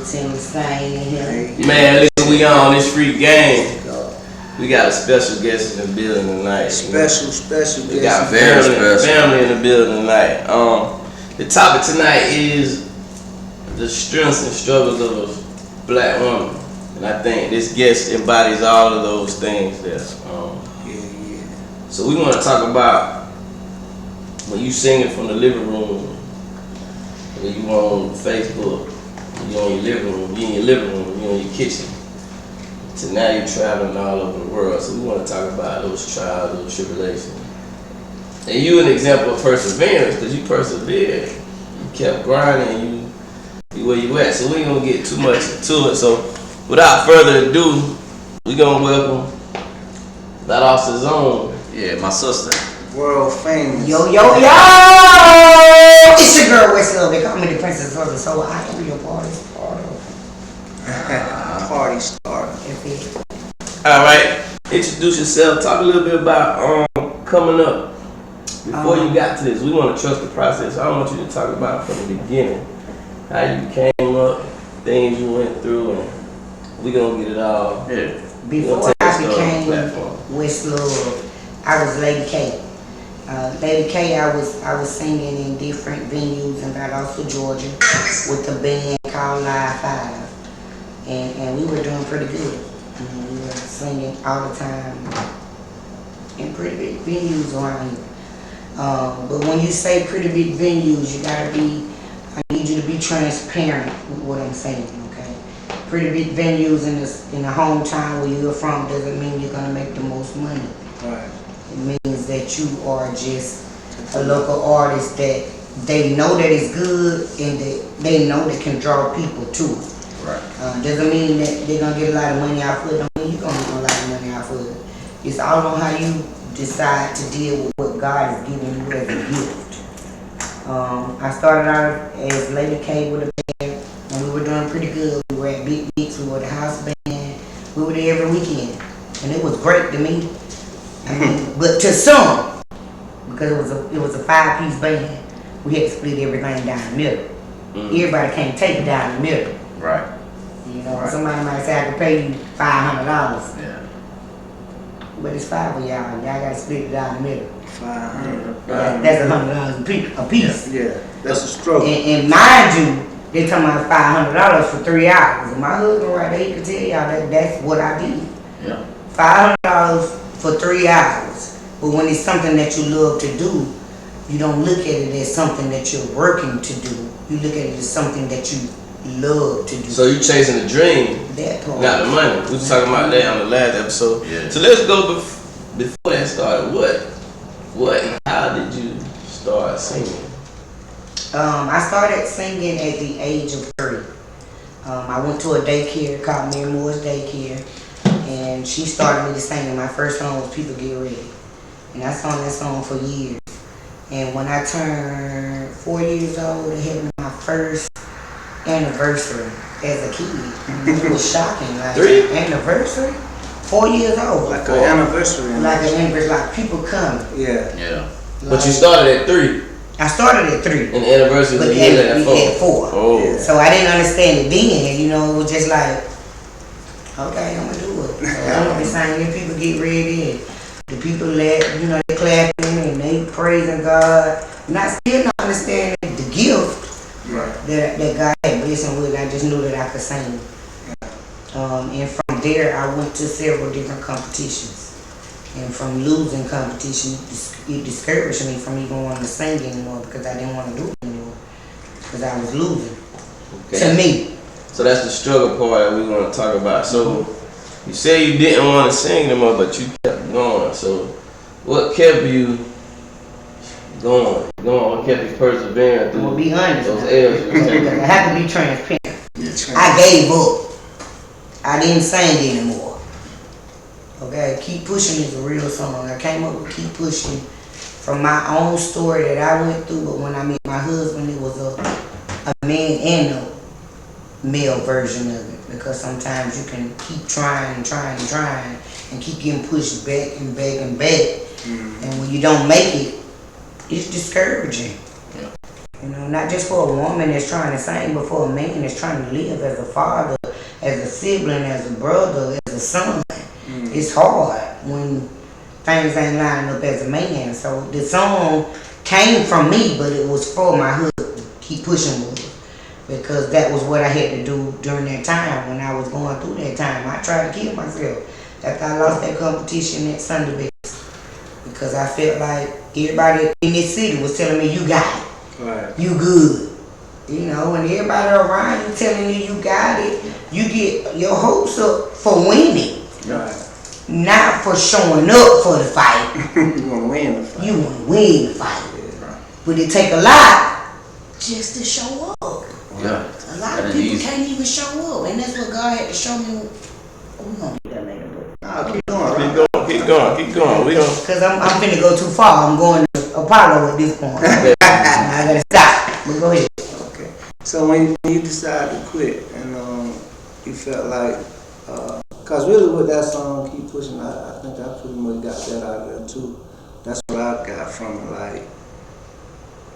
Tim Stain in here. Man, listen, we on this free game. We got a special guest in the building tonight. Special guest. We got family in the building tonight. The topic tonight is the strengths and struggles of a black woman. And I think this guest embodies all of those things there. So we want to talk about when you singing from the living room, when you on Facebook, you on your living room, you in your living room, you on your kitchen. So now you're traveling all over the world. So we want to talk about those trials, those tribulations. And you an example of perseverance, because you persevered. You kept grinding, you where you at. So we ain't gonna get too much into it. So without further ado, we gonna welcome that officer's own. Yeah, my sister. World famous. Yo! It's your girl West Love. They call me the Princess of the Soul. I am your party starter. Party starter. Alright, introduce yourself. Talk a little bit about coming up. Before you got to this, we want to trust the process. I want you to talk about from the beginning. How you came up, things you went through, and we gonna get it all. Yeah. Before I became West Love, I was Lady K. Lady K, I was singing in different venues in Valdosta, Georgia, with a band called Live 5, and we were doing pretty good. We were singing all the time in pretty big venues around here. But when you say pretty big venues, I need you to be transparent with what I'm saying, okay? Pretty big venues in the hometown where you're from doesn't mean you're gonna make the most money. Right. It means that you are just a local artist that they know that it's good and that they know that can draw people to it. Right. Doesn't mean that they're gonna get a lot of money out of it. Don't mean you're gonna get a lot of money out of it. It's all on how you decide to deal with what God has given you as a gift. I started out as Lady K with a band, and we were doing pretty good. We were at Big Beats, we were the house band, we were there every weekend, and it was great to me. I mean, but to some, because it was a 5-piece band, we had to split everything down the middle. Everybody can't take it down the middle. Right. You know, Right. somebody might say I can pay you $500, Yeah. but it's 5 of y'all. Y'all gotta split it down the middle. 500. That's $100 a piece. Yeah, that's a struggle. And mind you, they talking about $500 for 3 hours. And my husband right there, he can tell y'all that's what I did. Yeah. $500 for 3 hours. But when it's something that you love to do, you don't look at it as something that you're working to do. You look at it as something that you love to do. So you chasing the dream, That part. not the money. We was talking about that on the last episode. Yeah. So let's go before that started. What and how did you start singing? I started singing at the age of 3. I went to a daycare called Mary Moore's Daycare, and she started me to sing. My first song was People Get Ready, and I sung that song for years. And when I turned 4 years old, it had my first anniversary as a kid. It was shocking. Like 3? Anniversary? 4 years old. Like an anniversary. Like an anniversary, like people coming. Yeah. Yeah. But you started at 3, I started at 3. and the anniversary But was we at 4. had 4. Oh. Yeah. So I didn't understand it then, you know, it was just like, okay, I'm gonna do it. I'm gonna be singing, people get ready, and the people you know, they clapping and they praising God. And I still don't understand the gift Right. that God had blessed me with. I just knew that I could sing. And from there, I went to several different competitions. And from losing competition, it discouraged me from even wanting to sing anymore because I didn't want to do it anymore because I was losing. Okay. To me. So that's the struggle part that we want to talk about. So you say you didn't want to sing anymore, but you kept going. So what kept you going? What kept you persevering through I'm gonna be honest. those L's you was taking? I have to be transparent. I gave up. I didn't sing anymore. Okay, Keep Pushing is a real song. I came up with Keep Pushing from my own story that I went through, but when I met my husband, it was a man and a male version of it, because sometimes you can keep trying and keep getting pushed back and back and back. And when you don't make it, it's discouraging. Yeah. You know, not just for a woman that's trying to sing, but for a man that's trying to live as a father, as a sibling, as a brother, as a son. It's hard when things ain't lining up as a man. So the song came from me, but it was for my husband, Keep Pushing Movie. Because that was what I had to do during that time when I was going through that time. I tried to kill myself after I lost that competition at Sunday Best. Because I felt like everybody in this city was telling me, you got it. Right. You good. You know, when everybody around you telling you got it, you get your hopes up for winning. Right. Not for showing up for the fight. You want to win the fight. You want to win the fight. Yeah. But it take a lot just to show up. Yeah. A lot of people can't even show up. And that's what God had to show me. We're going to do that later. Nah, keep going. Keep going. We don't. Because I'm finna go too far. I'm going to Apollo at this point. I got to stop. But go ahead. Okay. So when you decided to quit and you felt like, cause really with that song, Keep Pushing, I think I pretty much got that out of there too. That's what I got from it. Like,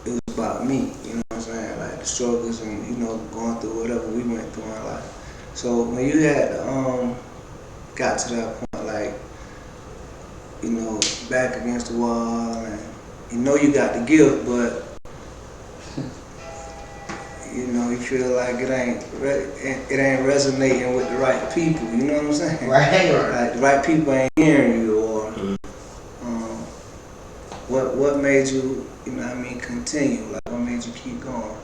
it was about me, you know what I'm saying? Like the struggles and, you know, going through whatever we went through in life. So when you had got to that point, like, you know, back against the wall and you know you got the gift, but you know, you feel like it ain't resonating with the right people. You know what I'm saying? Right. Like the right people ain't hearing you, or what made you, you know what I mean, continue? Like what made you keep going?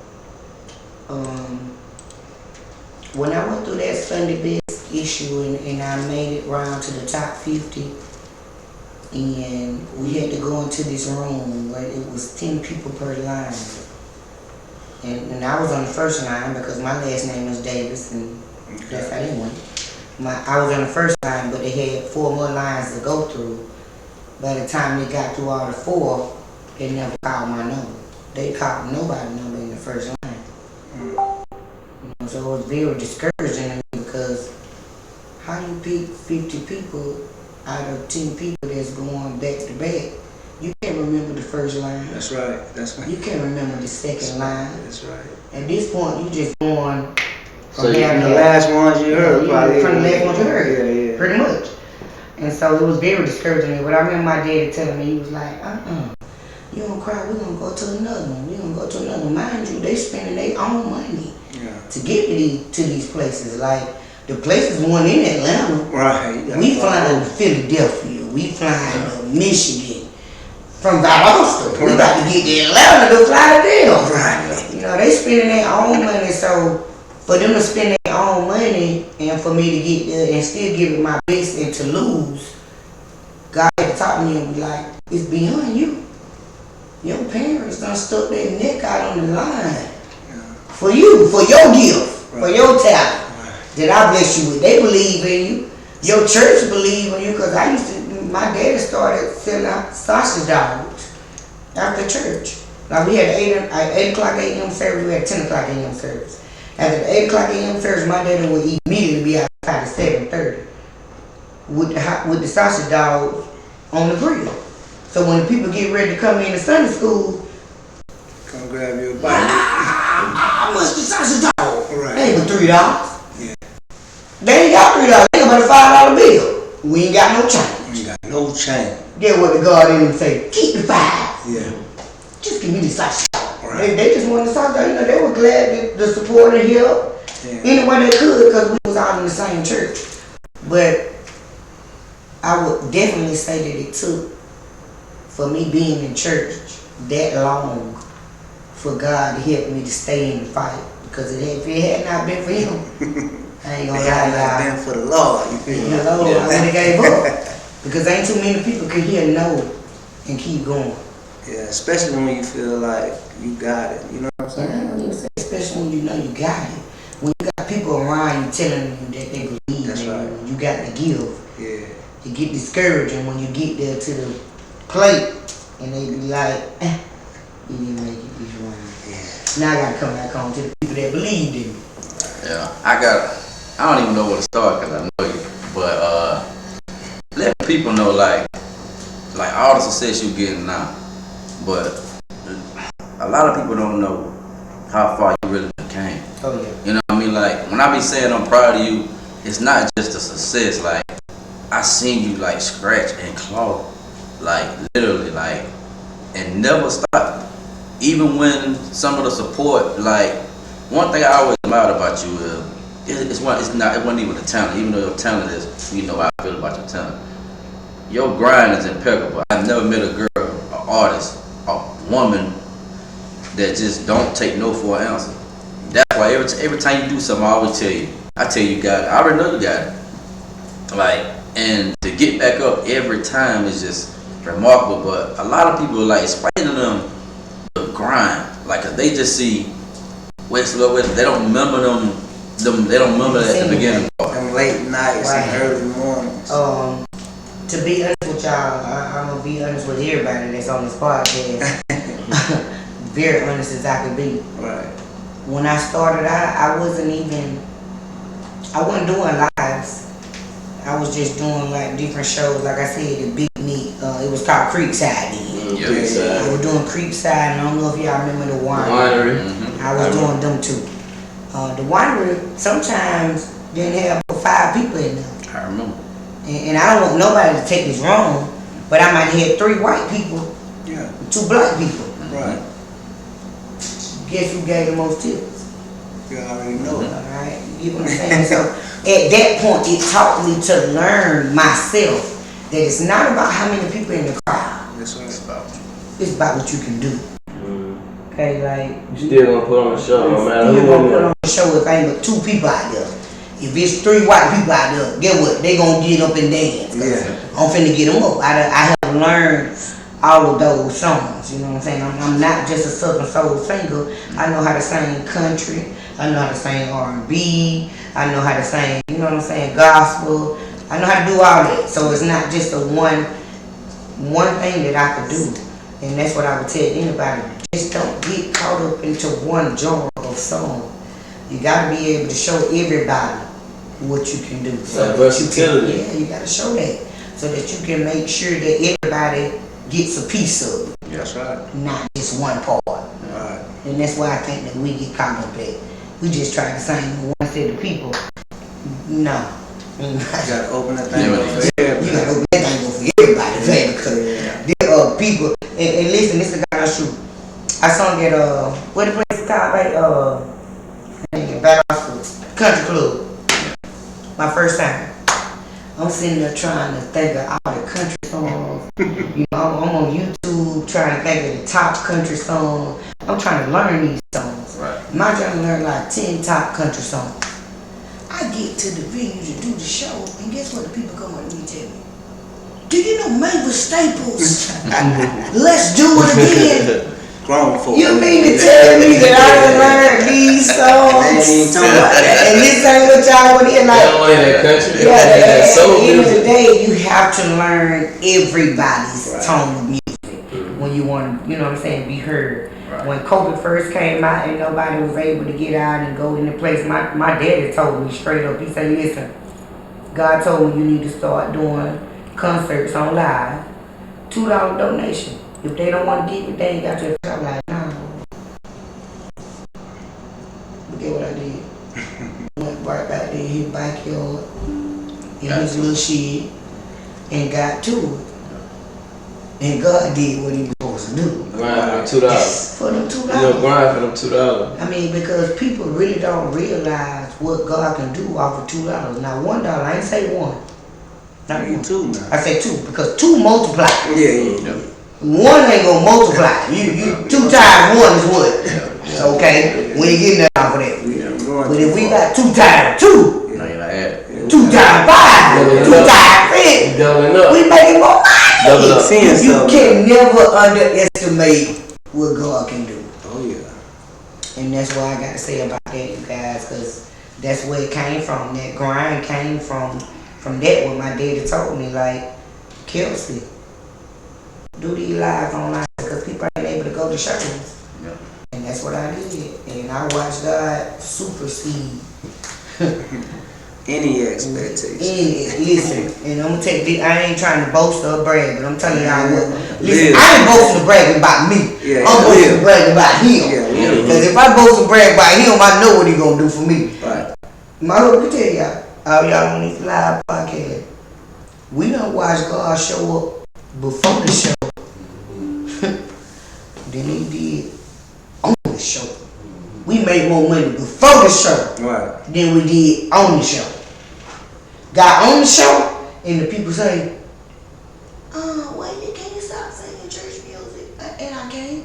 When I went through that Sunday Best issue and I made it round to the top 50, and we had to go into this room where it was 10 people per line. And I was on the first line because my last name is Davis, and that's how they went. I was on the first line, but they had 4 more lines to go through. By the time they got through all the 4, they never called my number. They called nobody's number in the first line. You know, so it was very discouraging to me because how you pick 50 people out of 10 people that's going back to back? You can't remember the first line. That's right. That's right. You can't remember the second line. That's right. At this point, you just going So from From the last ones you heard, probably. from the last ones you heard, Yeah. pretty much. And so it was very discouraging. But I remember my daddy telling me, he was like, you don't cry, we're going to go to another one. We're going to go to another one. Mind you, they spending their own money to get to these places. Like, the places one in Atlanta. Right. We flying to Philadelphia. We flying to Michigan. From Valdosta. We got to get to Atlanta to fly to them. Right. You know, they spending their own money, so for them to spend their own money and for me to get there and still give it my best and to lose, God had to talk to me and be like, it's beyond you. Your parents done stuck their neck out on the line for you, for your gift, for your talent that I bless you with. They believe in you. Your church believe in you, because my daddy started selling out sausage dogs after church. Like we had 8 o'clock a.m. service, we had 10 o'clock a.m. service. After the 8 o'clock a.m. service, my daddy would immediately be outside at 7:30 with the sausage dogs on the grill. So when the people get ready to come in to Sunday school, Come grab your bite. how much the sausage dog? Right. They ain't but $3. Yeah. They ain't got $3. They got but a $5 bill. We ain't got no change. You got no change. Get what the God in them say, keep the 5. Yeah. Just give me the sausage dog. Right. They just wanted the sausage dog. You know, they were glad to support and help any way they could, because we was all in the same church. But I would definitely say that it took, for me being in church that long, for God to help me to stay in the fight. Because if it had not been for him, I ain't gonna lie, y'all. Been for the Lord, you feel me? I would have gave up. Because ain't too many people can hear no and keep going. Yeah, especially when you feel like you got it. You know what I'm saying? Especially when you know you got it. When you got people around you telling you that they believe That's in right. you, you got to give. Yeah. You get discouraged, and when you get there to the plate and they be like, you didn't make it this round. Yeah. Now I gotta come back home to the people that believed in me. Yeah, I don't even know where to start because I know you, but let people know like all the success you're getting now, but a lot of people don't know how far you really came. Oh yeah. You know what I mean? Like, when I be saying I'm proud of you, it's not just a success. Like, I seen you, like, scratch and claw. Like, literally, like, and never stop. Even when some of the support, like, one thing I always admired about you is, it wasn't even the talent. Even though your talent is, you know how I feel about your talent. Your grind is impeccable. I've never met a girl, an artist, a woman that just don't take no for an answer. That's why every time you do something, I always tell you, you got it. I already know you got it. Like, and to get back up every time is just remarkable. But a lot of people are like explaining to them the grind. Like, if they just see West, they don't remember them. They don't remember at the beginning. Them late nights Right. and early mornings. To be honest with y'all, I'm gonna be honest with everybody that's on this podcast. Very honest as I could be. Right. When I started out, I wasn't doing lives. I was just doing like different shows. Like I said, the Big Neat, it was called Creekside then. I was doing Creekside, and I don't know if y'all remember the winery. I was doing them too. The winery sometimes didn't have but 5 people in there. I remember. And I don't want nobody to take this wrong, but I might have 3 white people, Yeah. 2 black people. Right. Guess who gave the most tips? You already know. Alright, you get what I'm saying? So at that point, it taught me to learn myself that it's not about how many people in the crowd. That's what it's about. It's about what you can do. Okay, like You still gonna put on a show, no matter you're who gonna in put there. on a show if ain't but 2 people out there. If it's 3 white people out there, get what? They gonna get up and dance. Yeah. I'm finna get them up. I have learned all of those songs, you know what I'm saying? I'm not just a Southern soul singer. I know how to sing country. I know how to sing R&B. I know how to sing, you know what I'm saying, gospel. I know how to do all that. So it's not just a one thing that I could do. And that's what I would tell anybody. Just don't get caught up into one genre of song. You gotta be able to show everybody what you can do. Like versatility. Yeah, you gotta show that. So that you can make sure that everybody gets a piece of it, That's right. not just one part. Right. And that's why I think that we get caught up at. We just try to sing one set of people. No. You gotta open that thing Yeah, up for You everybody. gotta open that thing up for everybody, man, because there are people, and listen, this is the kind of shoot. I sung at, what the place is called, right? Back off Country Club. My first time. I'm sitting there trying to think of all the country songs. You know, I'm on YouTube trying to think of the top country songs. I'm trying to learn these songs. Right. My trying to learn like 10 top country songs. I get to the venue to do the show, and guess what the people come up to me and tell me? Do you know Mavis Staples? Let's do it again. Grown folk. You mean to tell me that I done learned these songs? ain't talking about that. And this ain't what y'all want to hear? They Like, don't want to hear that country. They yeah, want to hear that at soul the end of the music. day, you have to learn everybody's Right. tone of music when you want to, you know what I'm saying, be heard. Right. When COVID first came out and nobody was able to get out and go in the place, my daddy told me straight up, he said, listen, God told me you need to start doing concerts on live, $2 donation. If they don't want to give it, they ain't got to. I'm like, nah. Look at what I did. Went right back there in his backyard, in his little shed, and got to it. And God did what he was supposed to do. Grind for $2. For them $2. You know, grind for them $2. I mean, because people really don't realize what God can do off of $2. Now, $1, I ain't say 1. Not You 1. too now. I say 2, because 2 multiply. Yeah. 1 ain't gonna multiply. You 2 times 1 is what? Okay, we ain't getting that off of that. But if we got 2 times 2, No, you're not at it. 2 times 5, 2 times 3, You doubling up. we making more Double money. up. Seeing You something. can never underestimate what God can do. Oh yeah. And that's what I got to say about that, you guys, because that's where it came from. That grind came from that what my daddy told me, like, Kelsey, do these lives online because people ain't able to go to shows. Yeah. And that's what I did. And I watched God supersede Any expectation. Listen, and I'm gonna take this, I ain't trying to boast or brag, but I'm telling y'all what. Listen, Live. I ain't boasting or bragging about me. Yeah, I'm boasting live. and bragging about him. Yeah, live. Because if I boast and brag about him, I know what he gonna do for me. Right. My hope to tell y'all, all y'all on this live podcast, we don't watch God show up before the show than he did on the show. We made more money before the show Right. than we did on the show. Got on the show, and the people say, well, you can't stop singing church music. And I can't.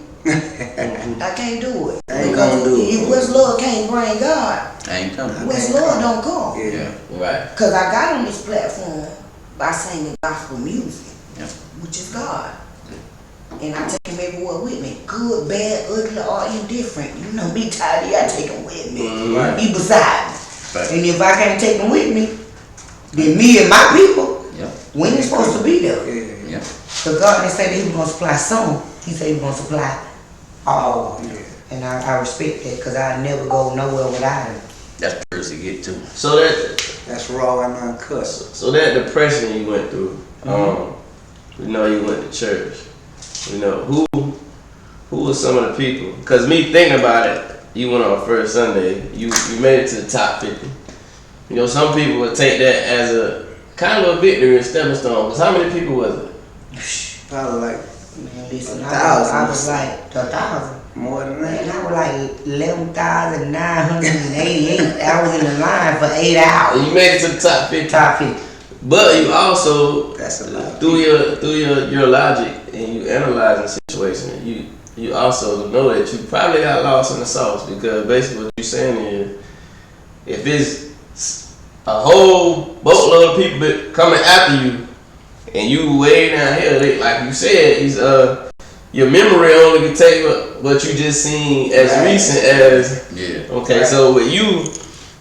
I can't do it. I ain't gonna do it. If West Lord can't bring God, I ain't coming. West Lord don't come. Yeah. Right. Because I got on this platform by singing gospel music, Yeah. which is God. And I take him everywhere with me. Good, bad, ugly, or indifferent. You know me, Tidy, I take him with me. Right. He beside me. Right. And if I can't take him with me, then me and my people, Yeah. we ain't supposed to be there. Yeah. Yeah. Because God didn't say that he was going to supply some. He said he was going to supply all. Yeah. And I respect that because I never go nowhere without him. That's first to get to. So That's raw and uncut. so that depression you went through, you know, you went to church. You know, who were some of the people? Because me thinking about it, you went on first Sunday, you made it to the top 50. You know, some people would take that as a kind of a victory and stepping stone. Because how many people was it? Probably like Man, listen, 1,000. I was like 1,000. more than Man, that. I was like 11,988. I was in the line for 8 hours. You made it to the top 50. Top 50. But you also, That's a lot. through your logic and you analyzing the situation, you also know that you probably got lost in the sauce, because basically what you're saying is, if it's a whole boatload of people coming after you and you way down here, like you said, your memory only can take what you just seen as recent as. Yeah. Okay, Right. so with you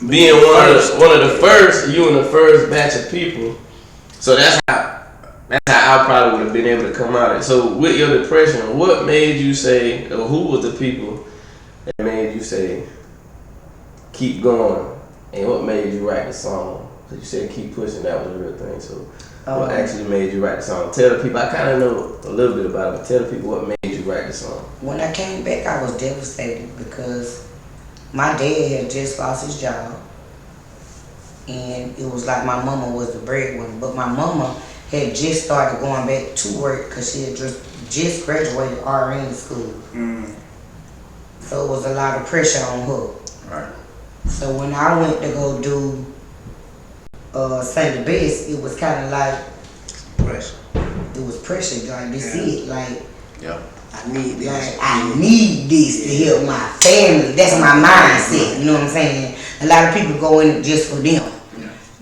being one of the first, you in the first batch of people, so that's how I probably would have been able to come out of it. So with your depression, what made you say, or who was the people that made you say, keep going, and what made you write the song? Because you said keep pushing, that was the real thing. So what actually made you write the song? Tell the people, I kind of know a little bit about it, but tell the people what made you write the song. When I came back, I was devastated because my dad had just lost his job. And it was like my mama was the breadwinner. But my mama had just started going back to work because she had just graduated RN school. So it was a lot of pressure on her. Right. So when I went to go do St. the Best, it was kind of like, Pressure. it was pressure. Like, this it. Like, Yeah. I need this. like, I need this to help my family. That's my mindset. You know what I'm saying? A lot of people go in it just for them.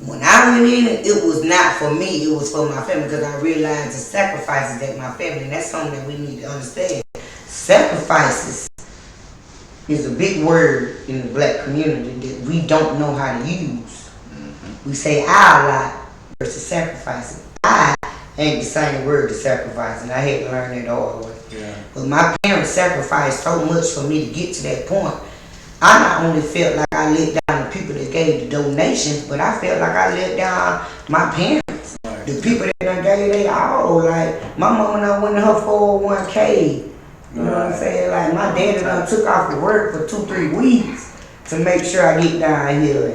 When I went in, it was not for me. It was for my family, because I realized the sacrifices that my family, and that's something that we need to understand. Sacrifices is a big word in the black community that we don't know how to use. We say I a lot versus sacrificing. I ain't the same word as sacrificing. I had to learn that the hard way. Yeah. But my parents sacrificed so much for me to get to that point. I not only felt like I let down the people that gave the donations, but I felt like I let down my parents. The people that done gave they all. Like, my mama done went in her 401k. You know what I'm saying? Like, my daddy done took off of work for 2-3 weeks to make sure I get down here.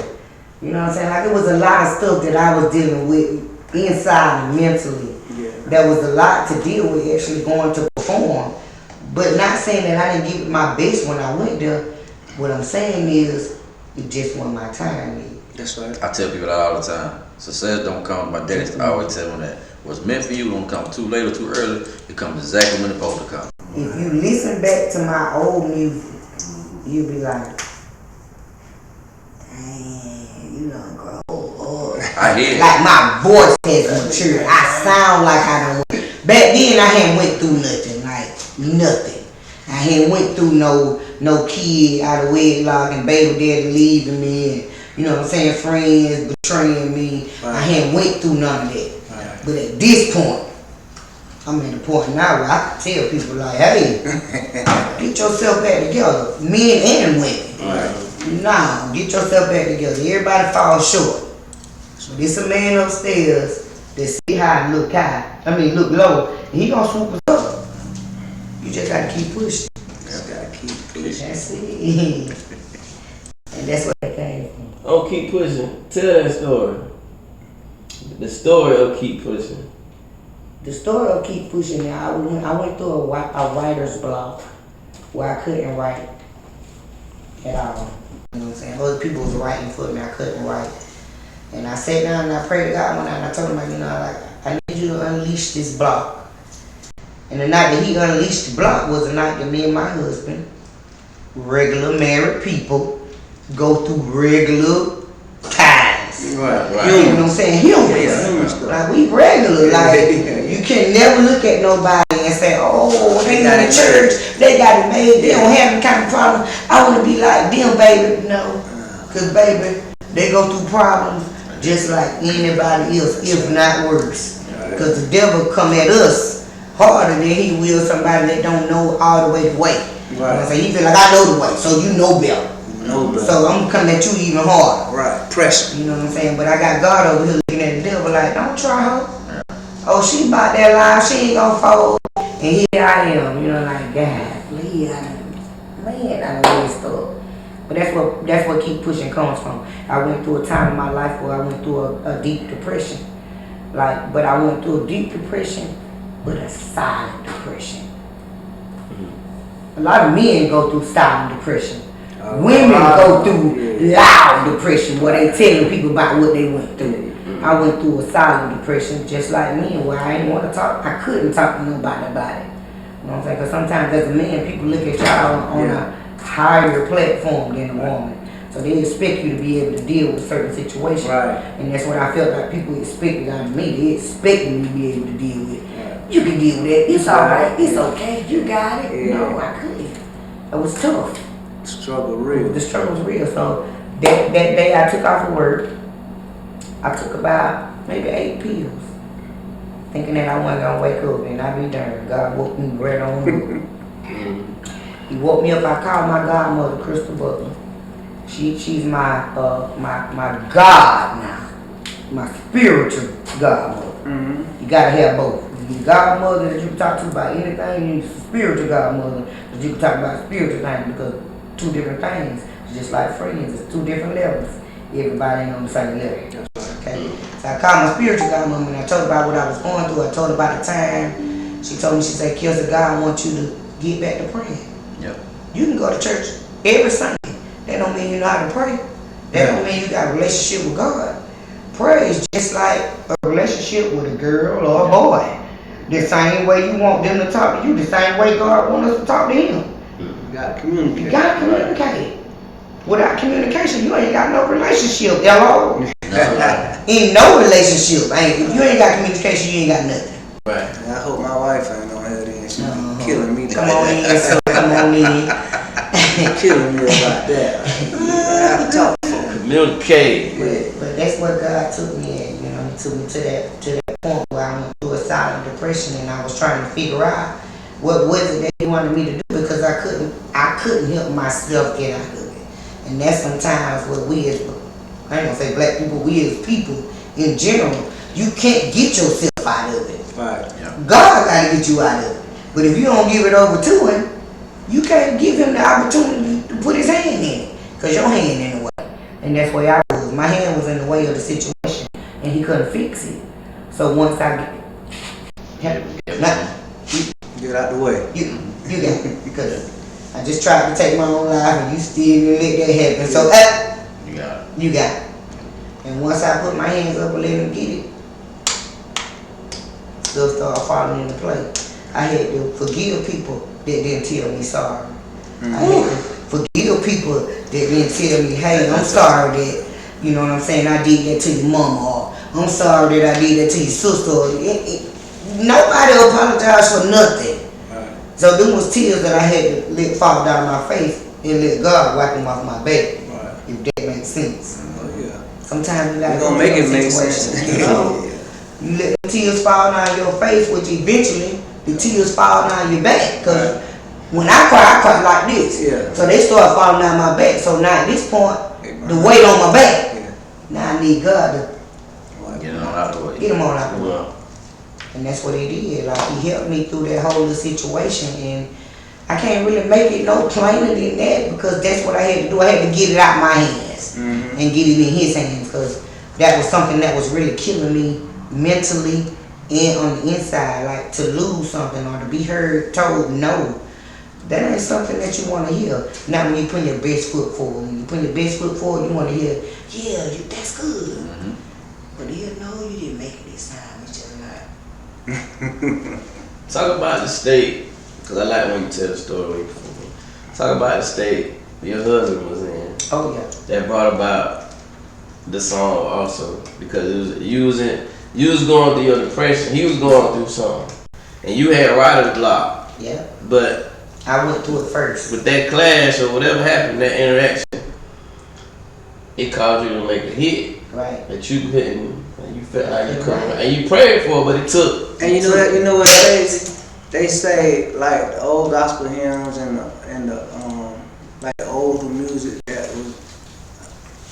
You know what I'm saying? Like, it was a lot of stuff that I was dealing with inside and mentally. Yeah. That was a lot to deal with actually going to perform. But not saying that I didn't give it my best when I went there. What I'm saying is, it just wasn't my time yet. That's right. I tell people that all the time. Success don't come. My dad used to always tell me that. What's meant for you don't come too late or too early. It comes exactly when it's supposed to come. If you listen back to my old music, you'll be like, dang, you done grow up. I hear it. Like, my voice has matured. I sound like I done went. Back then, I hadn't went through nothing. Like, nothing. I hadn't went through no kid out of wedlock and baby daddy leaving me and, you know what I'm saying, friends betraying me. Right. I hadn't went through none of that. Right. But at this point, I'm at the point now where I can tell people like, hey, get yourself back together. Men and women. Right. Nah, get yourself back together. Everybody falls short. So this a man upstairs that sit high and look high. Look low. And he gonna swoop us up. You just gotta keep pushing. Just gotta keep pushing. That's it. And that's what that came from. Oh, keep pushing. Tell that story. The story of keep pushing. The story of keep pushing. I went through a writer's block where I couldn't write at all. You know what I'm saying? Other people was writing for me. I couldn't write. And I sat down and I prayed to God one night and I told him, I need you to unleash this block. And the night that he unleashed the block was the night that me and my husband, regular married people, go through regular times. Right. You know what I'm saying? Humans. Like we regular. Like you can never look at nobody and say, oh, they got a church, they got it made, they don't have any kind of problem. I want to be like them, baby. No. Because, baby, they go through problems just like anybody else, if not worse. Because the devil come at us harder than he will somebody that don't know all the way the way. Right. So he feel like I know the way, so you know better. So I'm coming at you even harder. Right. Pressure. You know what I'm saying? But I got God over here looking at the devil like, don't try her. Oh, she about that life, she ain't gonna fold. And here I am, you know, like, God, please, I done messed up. But that's what keep pushing comes from. I went through a time in my life where I went through a deep depression. But I went through a deep depression, but a silent depression. A lot of men go through silent depression. Women go through loud depression where they telling people about what they went through. I went through a silent depression just like men where I didn't want to talk. I couldn't talk to nobody about it. You know what I'm saying? Because sometimes as a man, people look at y'all on a higher platform than a woman. So they expect you to be able to deal with certain situations. Right. And that's what I felt like people expected out of me. They expected me to be able to deal with it. You can deal with it. It's alright. It's okay. You got it. Yeah. No, I couldn't. It was tough. Struggle real. The struggle was real. So that day I took off of work, I took about maybe 8 pills, thinking that I wasn't gonna wake up, and I be darned. God woke me right on up. He woke me up. I called my godmother, Crystal Butler. She's my God now, my spiritual godmother. You gotta have both. Your godmother that you can talk to about anything, you need a spiritual godmother that you can talk about spiritual things, because 2 different things. It's just like friends. It's 2 different levels. Everybody ain't on the same level. Okay. So I called my spiritual godmother and I told her about what I was going through. I told her about the time. She told me, she said, Kelsey, God wants you to get back to praying. Yep. You can go to church every Sunday. That don't mean you know how to pray. That don't mean you got a relationship with God. Prayer is just like a relationship with a girl or a boy. The same way you want them to talk to you, the same way God wants us to talk to Him. You gotta communicate. You gotta communicate. Without communication, you ain't got no relationship. Hello? In no relationship. If you ain't got communication, you ain't got nothing. Right. I hope my wife ain't on here then. She be killing me. Come on in, so come on in. Killing me about that. I have to talk to her. Communicate. But that's what God took me at. You know, He took me to that point where I went through a silent depression and I was trying to figure out what was it that He wanted me to do, because I couldn't help myself get out of it. And that's sometimes what we as, I ain't gonna say black people, we as people in general, you can't get yourself out of it. Right. God gotta get you out of it. But if you don't give it over to Him, you can't give Him the opportunity to put His hand in it, because your hand in the way. And that's where I was. My hand was in the way of the situation, and He couldn't fix it. So once I get out the way. You got it, because I just tried to take my own life, and you still didn't let that happen. So you got it. And once I put my hands up and let Him get it, stuff started falling into place. I had to forgive people that didn't tell me sorry. I had to forgive people that didn't tell me, hey, I'm sorry that, you know what I'm saying, I did that to your mama, or I'm sorry that I did that to your sister. Nobody apologized for nothing. So them was tears that I had to let fall down my face and let God wipe them off my back. If that makes sense. Sometimes you gotta make it make sense. You know? You let the tears fall down your face, which eventually the tears fall down your back. Cause when I cry like this. Yeah. So they start falling down my back. So now at this point, the weight on my back. Now I need God to out the way. Get them on out the way. Yeah. And that's what he did. Like, he helped me through that whole little situation, and I can't really make it no plainer than that, because that's what I had to do. I had to get it out my hands and get it in his hands, because that was something that was really killing me mentally and on the inside. Like, to lose something or to be heard, told no, that ain't something that you want to hear. Not when you put your best foot forward. When you put your best foot forward, you want to hear, yeah, that's good. But he'll know you didn't make it this time. It's just not. Talk about the state, because I like when you tell the story. Talk about the state your husband was in. Oh, yeah. That brought about the song also, because you was going through your depression. He was going through something, and you had writer's block. Yeah. But I went through it first. with that clash or whatever happened, that interaction, it caused you to make a hit Right. that you couldn't, and you felt like you couldn't, and you prayed for it, but it took. And you know what's crazy? They say like the old gospel hymns and the like the old music that was,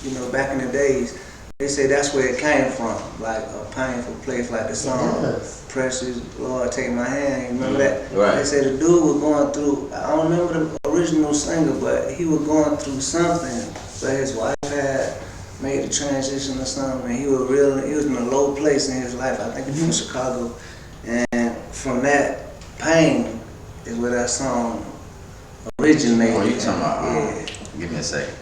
you know, back in the days. They say that's where it came from, like a painful place, like the song Yes. "Precious Lord, Take My Hand." You remember that? Right. They say the dude was going through. I don't remember the original singer, but he was going through something. But his wife had made the transition or something, and he was in a low place in his life. I think he's from Chicago, and from that pain is where that song originated. Oh, you talking about? Yeah. Give me a second.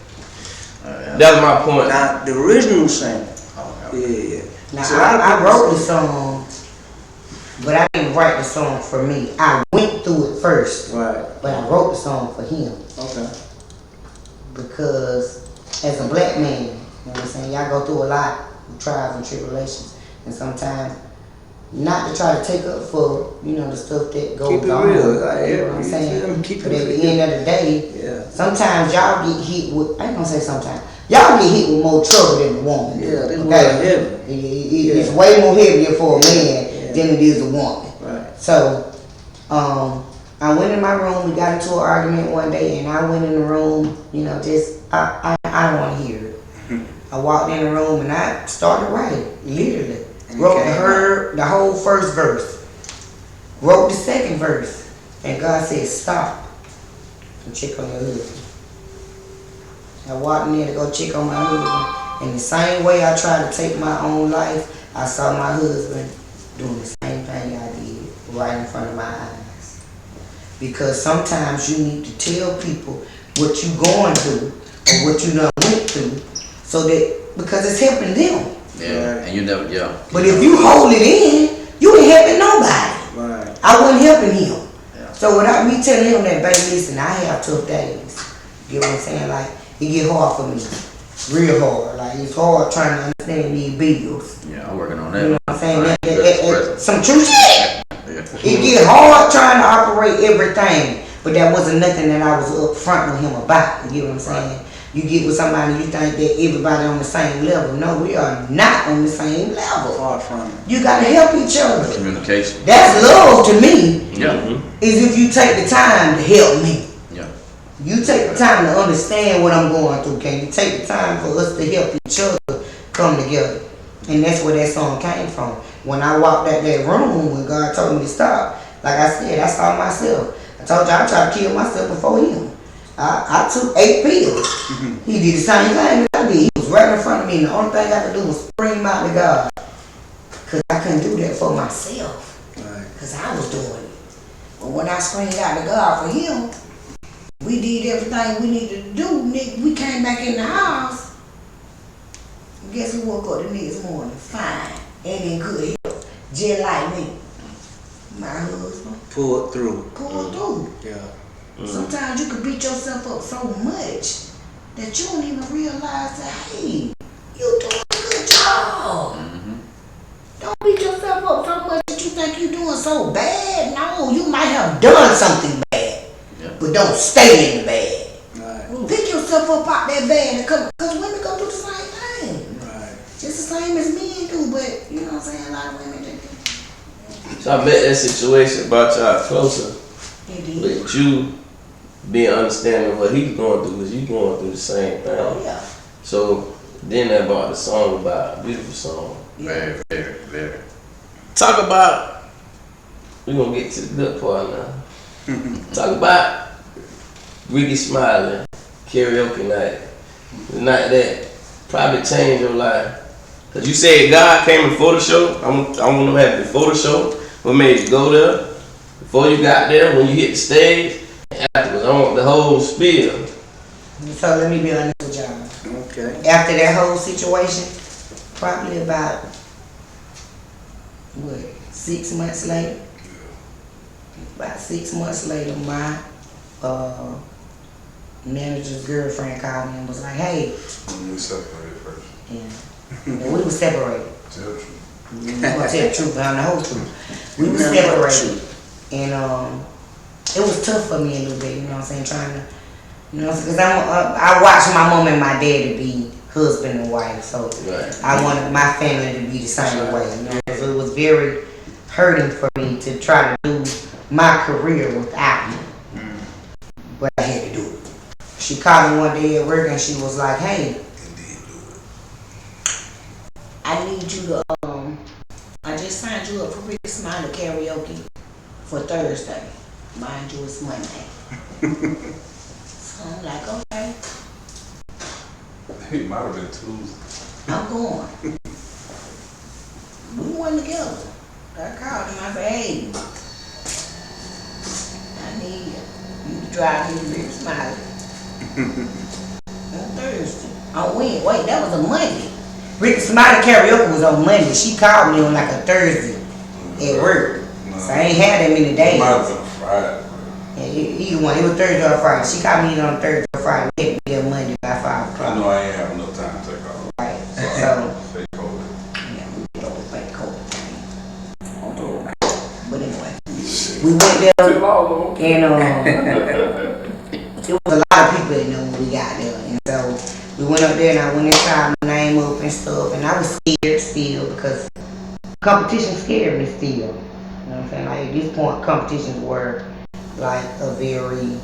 That's my point. Now the original singer. Oh, Yeah. Now, So a lot of I people wrote the say- song, but I didn't write the song for me. I went through it first, Right. but I wrote the song for him. Okay. Because as a black man, you know what I'm saying, y'all go through a lot of trials and tribulations, and sometimes not to try to take up for, you know, the stuff that goes Keep it on. real, like, You know what I'm you feel me? saying? Keep But it at the real. end of the day, Yeah. sometimes y'all get hit with, I ain't gonna say sometimes, y'all get hit with more trouble than a woman. Yeah, this okay? world heavy. It's way more heavier for a man Yeah. than it is a woman. Right. So, I went in my room, we got into an argument one day, and I went in the room, you know, just, I don't want to hear it. I walked in the room and I started writing, literally. And you Wrote came the whole first verse. Wrote the second verse. And God said, stop and check on your husband. I walked in there to go check on my husband. And the same way I tried to take my own life, I saw my husband doing the same thing I did right in front of my eyes. Because sometimes you need to tell people what you going through or what you done went through, so that, because it's helping them. Yeah, and you never, yeah. But if you hold it in, you ain't helping nobody. Right. I wasn't helping him. Yeah. So without me telling him that, baby, listen, I have tough days. You know what I'm saying? Like, it get hard for me. Real hard. Like, it's hard trying to understand these bills. Yeah, I'm working on that. You know what I'm saying? Right. Good Some true shit. Yeah. It get hard trying to operate everything. But that wasn't nothing that I was up front with him about. You get what I'm saying? You get with somebody, you think that everybody on the same level. No, we are not on the same level. Far from it. You gotta help each other. Communication. That's love to me, Yeah. is if you take the time to help me. Yeah. You take the time to understand what I'm going through. Can you take the time for us to help each other come together? And that's where that song came from. When I walked out that room, when God told me to stop, like I said, I saw myself. I told you I tried to kill myself before him. I took 8 pills. He did the same thing that I did. He was right in front of me, and the only thing I could do was scream out to God. Because I couldn't do that for myself. Right. Because I was doing it. But when I screamed out to God for him, we did everything we needed to do. We came back in the house. And guess who woke up the next morning? Fine. And in good health. Just like me. My husband. Pull it through. Pulled through. Yeah. Sometimes you can beat yourself up so much that you don't even realize that, hey, you're doing a good job. Don't beat yourself up so much that you think you're doing so bad. No, you might have done something bad, Yeah. but don't stay in the bad. Right. Pick yourself up out that bad and come, because women go through the same thing. Right. Just the same as men do, but you know what I'm saying? A lot of women do. So I bet that situation brought y'all closer. They did. But you being understanding of what he's going through, because you going through the same thing. Oh, yeah. So then that brought the song about, beautiful song. Very, very. talk about. We gonna get to the good part now. Talk about Ricky Smiley karaoke night. The night that probably changed your life. Cause you said God came before the show. I want to know what happened before the show. What made you go there? Before you got there, when you hit the stage, and afterwards. I want the whole spiel. So let me be honest with y'all. Okay. After that whole situation, probably about, 6 months later? About 6 months later, my manager's girlfriend called me and was like, hey. We separated first. Yeah. And we were separated. Tell the truth. I'm gonna tell the truth behind the whole truth. We were separated. And it was tough for me a little bit, you know what I'm saying? Trying to, you know, because I watched my mom and my daddy be husband and wife, so Right. I wanted my family to be the same way, you know. So it was very hurting for me to try to do my career without me. But I had to do it. She called me one day at work and she was like, hey, I need you to, I just signed you up for Ricky Smiley karaoke for Thursday. Mind you, it's Monday. So I'm like, okay, It might have been Tuesday. I'm going. We went together. I called him, I said, hey, I need you to drive me to Ricky Smiley on Thursday. On Wednesday. Wait, that was a Monday. Ricky Smiley karaoke was on Monday. She called me on like a Thursday at work. No. So I ain't had that many It days. might have been Friday. Yeah, either one. It was Thursday or Friday. She called me on Thursday or Friday. We had to be there Monday by 5 I o'clock. know I ain't have enough time to take off. Right. So, Fake COVID. yeah, we did all the fake cold thing. But anyway, we went there and it was a lot of people that know when we got there. And so we went up there and I went and tried my name up and stuff. And I was scared still because competition scared me still. You know what I'm saying? Like at this point, competitions were like a very,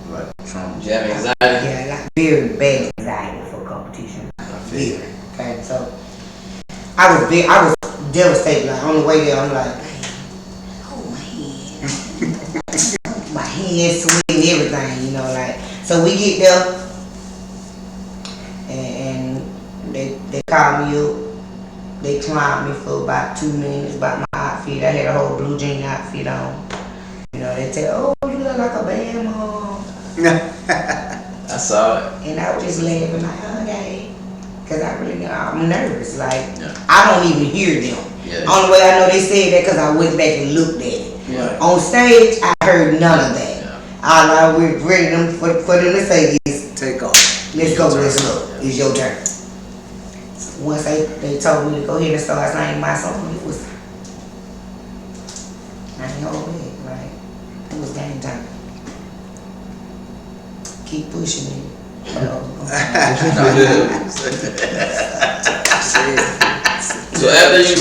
Like Trump. You have anxiety? yeah, like very bad anxiety for competition. Very. Okay, so I was devastated. Like on the way there, I'm like, hold my hand, my hands sweating, everything, you know, like. So we get there, and they called me up. They climbed me for about 2 minutes about my outfit. I had a whole blue jean outfit on. You know, they tell, oh, you look like a band mom. I saw it. And I was just laughing like, okay. Because I really know, I'm nervous. Like, Yeah. I don't even hear them. Yeah. Only way I know they said that because I went back and looked at it. Yeah. On stage, I heard none of that. Yeah. All I was ready for them to say is, Take off. let's go, let's go. It's your turn. So once they told me to go ahead and start singing my song, it was, I ain't hold back. Like, it was game time. Keep pushing me. So after you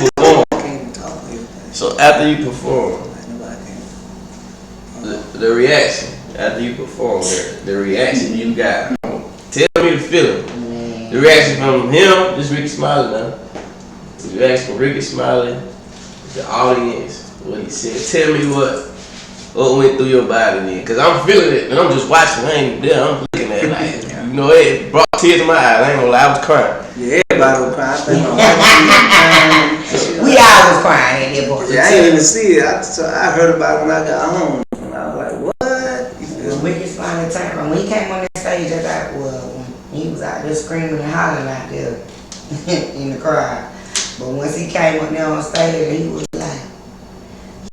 perform, Can't talk everything. so after you perform, Nobody can. the reaction after you perform, the reaction you got. Tell me the feeling. The reaction from him, this Ricky Smiley now. The reaction from Ricky Smiley, the audience, what he said. Tell me what went through your body then, cause I'm feeling it and I'm just watching. I ain't there. I'm looking at it like, you know, it brought tears to my eyes. I ain't gonna lie, I was crying. Yeah, everybody was crying. I think my wife was crying. We always crying at that point. Yeah, I didn't even see it. I heard about it when I got home. And I was like, what? You feel When me? Ricky Smiley turned, when he came on that stage, I thought, well, when he was out there screaming and hollering out there in the crowd. But once he came up there on stage, he was like,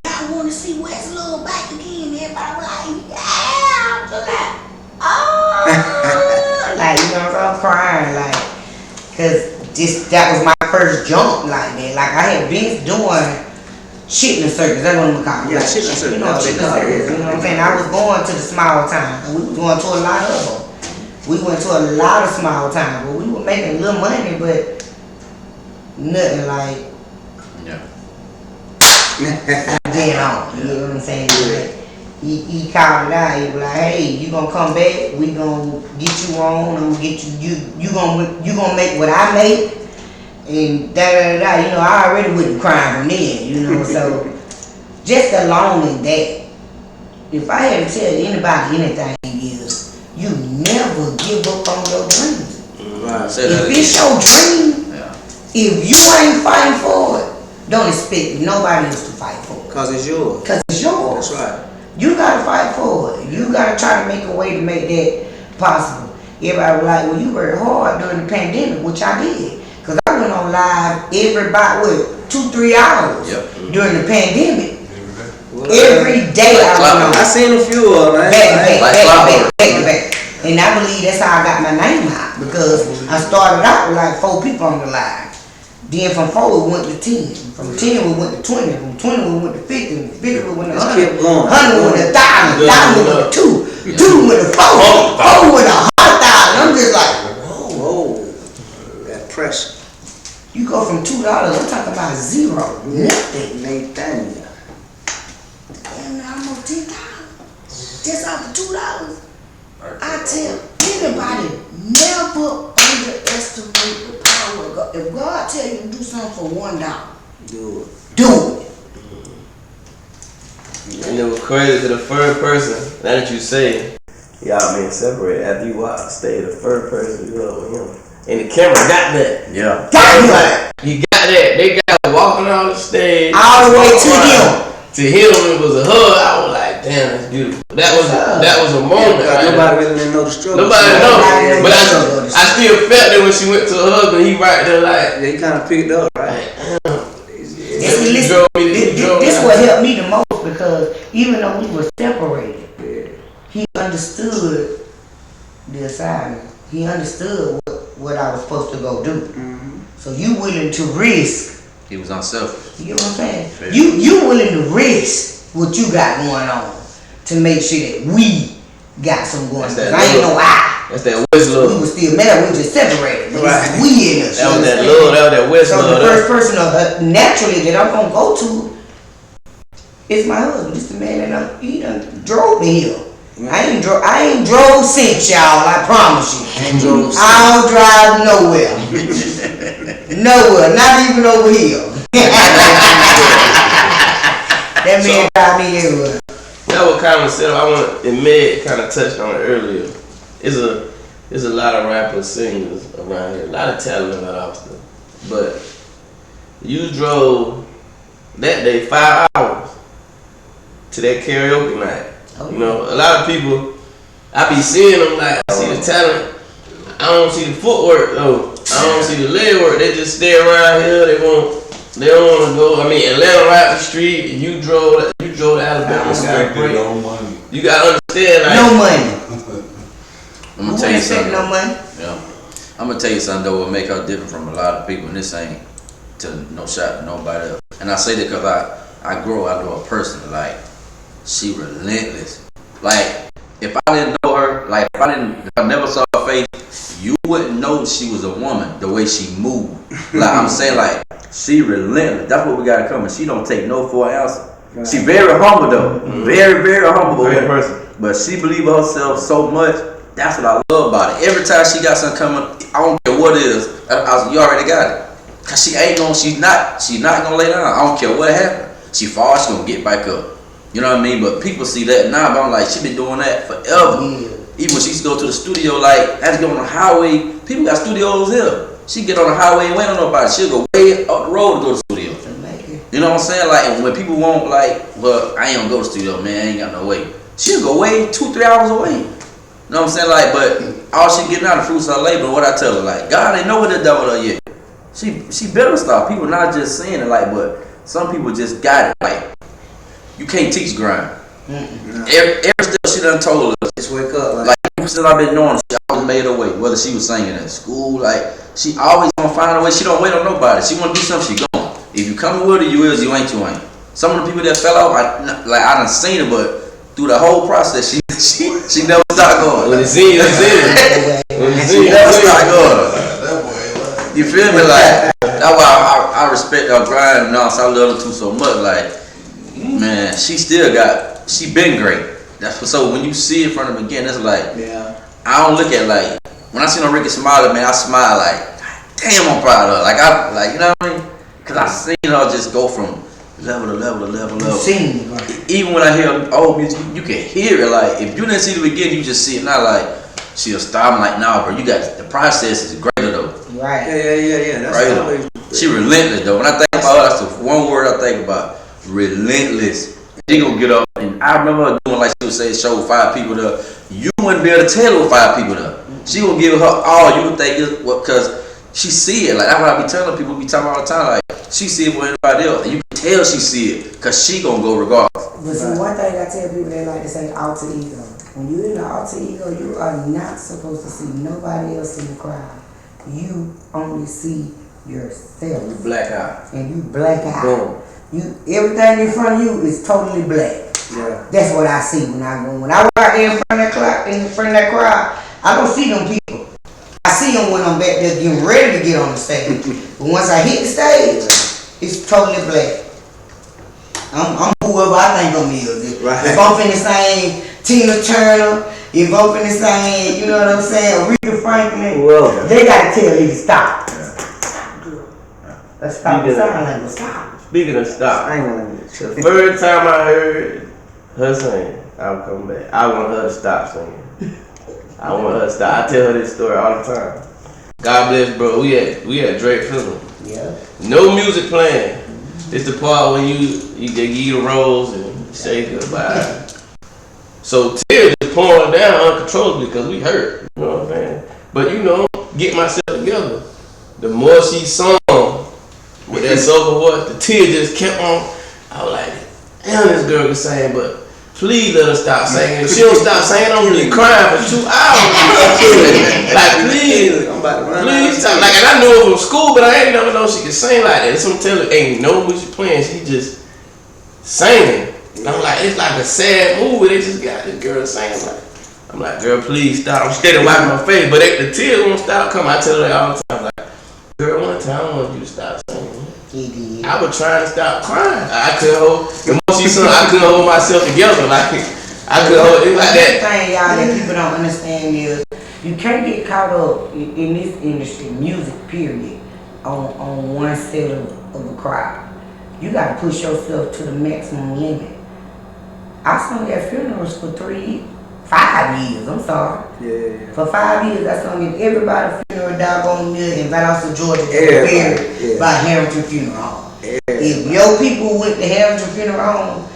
yeah, I want to see West Love back again. Everybody was like, yeah. I was like, oh. Like, you know, I'm crying, like, because that was my first jump like that. Like, I had been doing shit in the circus. That's what I'm calling it. Yeah, Like, shit in the circus. You know, shit in the circus. You know what I'm saying? I was going to the small towns. And we were going to a lot of them. We went to a lot of small towns, but we were making little money, but nothing like Yeah. then on. You know what I'm saying? Like, he called it out. He was like, hey, you gonna come back? We gonna get you on. I'm gonna get you. You gonna make what I make, and da. You know, I already wouldn't cry from then. You know, so just alone in that, if I had to tell anybody anything, is you never give up on your dreams. Right. Say that If it's your dream, Yeah. if you ain't fighting for it, don't expect nobody else to fight for it. Cause it's yours. Because it's yours. That's right. You gotta fight for it. You gotta try to make a way to make that possible. Everybody was like, well, you worked hard during the pandemic, which I did. Because I went on live about 2-3 hours during the pandemic. Every day I went on. I seen a few of them. Back. And I believe that's how I got my name out. Because I started out with like 4 people on the line. Then from 4 we went to 10. From 10 we went to 20. From 20 we went to 50. From 50 we went to 100. kept going. 100 we went to 1,000. 1,000 we went to 2. 2 went to 4. 4 went to 100,000. I'm just like, Whoa. That pressure. you go from $2. I'm talking about zero. Nothing. Nathaniel. Damn, almost 10,000. Just off of $2. I tell anybody, never underestimate the power of God. If God tell you to do something for $1, Do it. do it. And it was crazy to the first person. Now that you say, y'all being separated after you watch, stay the first person you up with him. And the camera got that. Yeah. Damn. He got that. They got walking on the stage. All the way to him. To him, it was a hug. I was like, damn, that's beautiful. That was a moment. Yeah, right? nobody really didn't know the struggle. Nobody know. But know. I still felt it when she went to her husband. He right there like, They kind of picked up, right? This what helped me the most because even though we were separated, he understood the assignment. He understood what I was supposed to go do. So you willing to risk. He was unselfish. You know what I'm saying? Fair. You willing to risk what you got going on to make sure that we got some going on. That's that I ain't love. no I. that's that West We love. was still married, we just separated. But Right. it's we in us. That you was that understand? love. That was that West So love. the first person naturally that I'm gonna go to is my husband. It's the man that he done drove me here. I ain't drove since, y'all, I promise you. I don't drive nowhere. Nowhere, not even over here. That man drive me everywhere. That was kind of set up. I want and Meg kind of touched on it earlier. There's a lot of rappers, singers around here, a lot of talent in Austin. But you drove that day 5 hours to that karaoke night. Oh, You know, a lot of people, I be seeing them like, I see the talent. I don't see the footwork though. I don't see the leg work. They just stay around here. They don't want to go. I mean, Atlanta right up the street. And you drove to Alabama. Expected no money. You gotta understand, like, No money. I'm gonna Who tell you expect something. no money? Yeah. I'm gonna tell you something though. What make her different from a lot of people, and this ain't to no shot to nobody else. And I say that because I grow out of a person like she relentless. Like if I didn't know her, like if I never saw her face, you wouldn't know she was a woman the way she moved. Like I'm saying, like she relentless. That's what we gotta come. And she don't take no for an answer. Right. She very humble though, very very humble. Great person. But she believe in herself so much. That's what I love about it. Every time she got something coming, I don't care what it is. You already got it. Cause she ain't gonna, she's not gonna lay down. I don't care what happened. She falls, she gonna get back up. You know what I mean? But people see that now, but I'm like, she been doing that forever. Yeah. Even when she used to go to the studio, like, had to go on the highway. People got studios here. She get on the highway and wait on nobody. She'll go way up the road to go to the studio. You know what I'm saying? Like, and when people want, like, well, I ain't gonna go to the studio, man. I ain't got no way. She'll go way 2-3 hours away. You know what I'm saying? Like, but all she getting out of fruits of her labor. What I tell her, like, God ain't know what to do with her yet. She better stop. People not just saying it, like, but some people just got it. Like, you can't teach grind. Every step she done told us. Just wake up. Like, since I've been knowing her, she always made her way. Whether she was singing at school, like, she always gonna find a way. She don't wait on nobody. She wanna do something, she gone. If you coming with her, you is. You ain't, you ain't. Some of the people that fell off, I done seen it, but through the whole process, she never stopped going. When it's in, it's in. When it's in, She never it's in. stopped going. You feel me? Like, that's why I respect her grind and all. So I love her too so much. Like, man, she been great. That's what, so when you see it from them again, it's like, Yeah. I don't look at like, when I see no Ricky Smiley, man, I smile like, God damn, I'm proud of her. You know what I mean? Cause I seen her just go from level to level to level to level. Sing, right? Even when I hear old music, you can hear it. Like if you didn't see the beginning, you just see it now. Like she a star. I'm like, nah, bro. You got the process is greater though. Right. Yeah. That's Greater. always She relentless though. When I think about her, that's the one word I think about. Relentless. She gonna get up, and I remember her doing like she would say, show 5 people there. You wouldn't be able to tell it with 5 people there. She gonna give her all. You would think it what because she see it. Like that's what I be telling people. Be talking all the time. Like she see it for anybody else, and you can tell she see it because she gonna go regardless. But see, one thing I tell people, they like to say alter ego. When you're in the alter ego, you are not supposed to see nobody else in the crowd. You only see yourself. Black eye. And you black out. Boom. You everything in front of you is totally black. Yeah. That's what I see when I go. When I walk out there in front of that crowd, I don't see them people. I see them when I'm back there getting ready to get on the stage. But once I hit the stage, it's totally black. I'm whoever I think I'm is. Right. If I'm finna sing Tina Turner, if I'm finna sing, you know what I'm saying, Aretha Franklin, Well, they gotta tell me to stop. Let's stop the sign language. Stop. Speaking of stop, I ain't gonna chill. the first time I heard her sing, I would come back. I want her to stop singing. I want her to stop. I tell her this story all the time. God bless, bro. We had Drake funeral. Yeah. No music playing. It's the part when they give you the rose and say goodbye. So tears just pouring down uncontrollably because we hurt. You know what I'm saying? But get myself together. The more she sung with that soulful voice, the tears just kept on. I was like, damn, this girl can sing, but please let her stop singing. If she don't stop singing, I'm really crying for 2 hours. Like, please. I'm about to run Please stop. Like, and I knew her from school, but I ain't never know she could sing like that. Some tell her ain't no music playing. She just singing. And I'm like, it's like a sad movie. They just got this girl singing. I'm like, girl, please stop. I'm steady wiping my face, but the tears won't stop coming. I tell her that all the time. Like, girl, one time I want you to stop singing. He did. I was trying to stop crying. I couldn't hold. The more she sung, I couldn't hold myself together. Like I couldn't hold it like that. The thing, y'all, that people don't understand is you can't get caught up in this industry, music period, on one set of a crowd. You got to push yourself to the maximum limit. I sung at funerals for 5 years. I'm sorry. Yeah. For 5 years, I sung at everybody's funeral, doggone mill in Valdosta, Georgia, Everybody, by Harrington Funeral Home. If your people went to Harrington Funeral Home,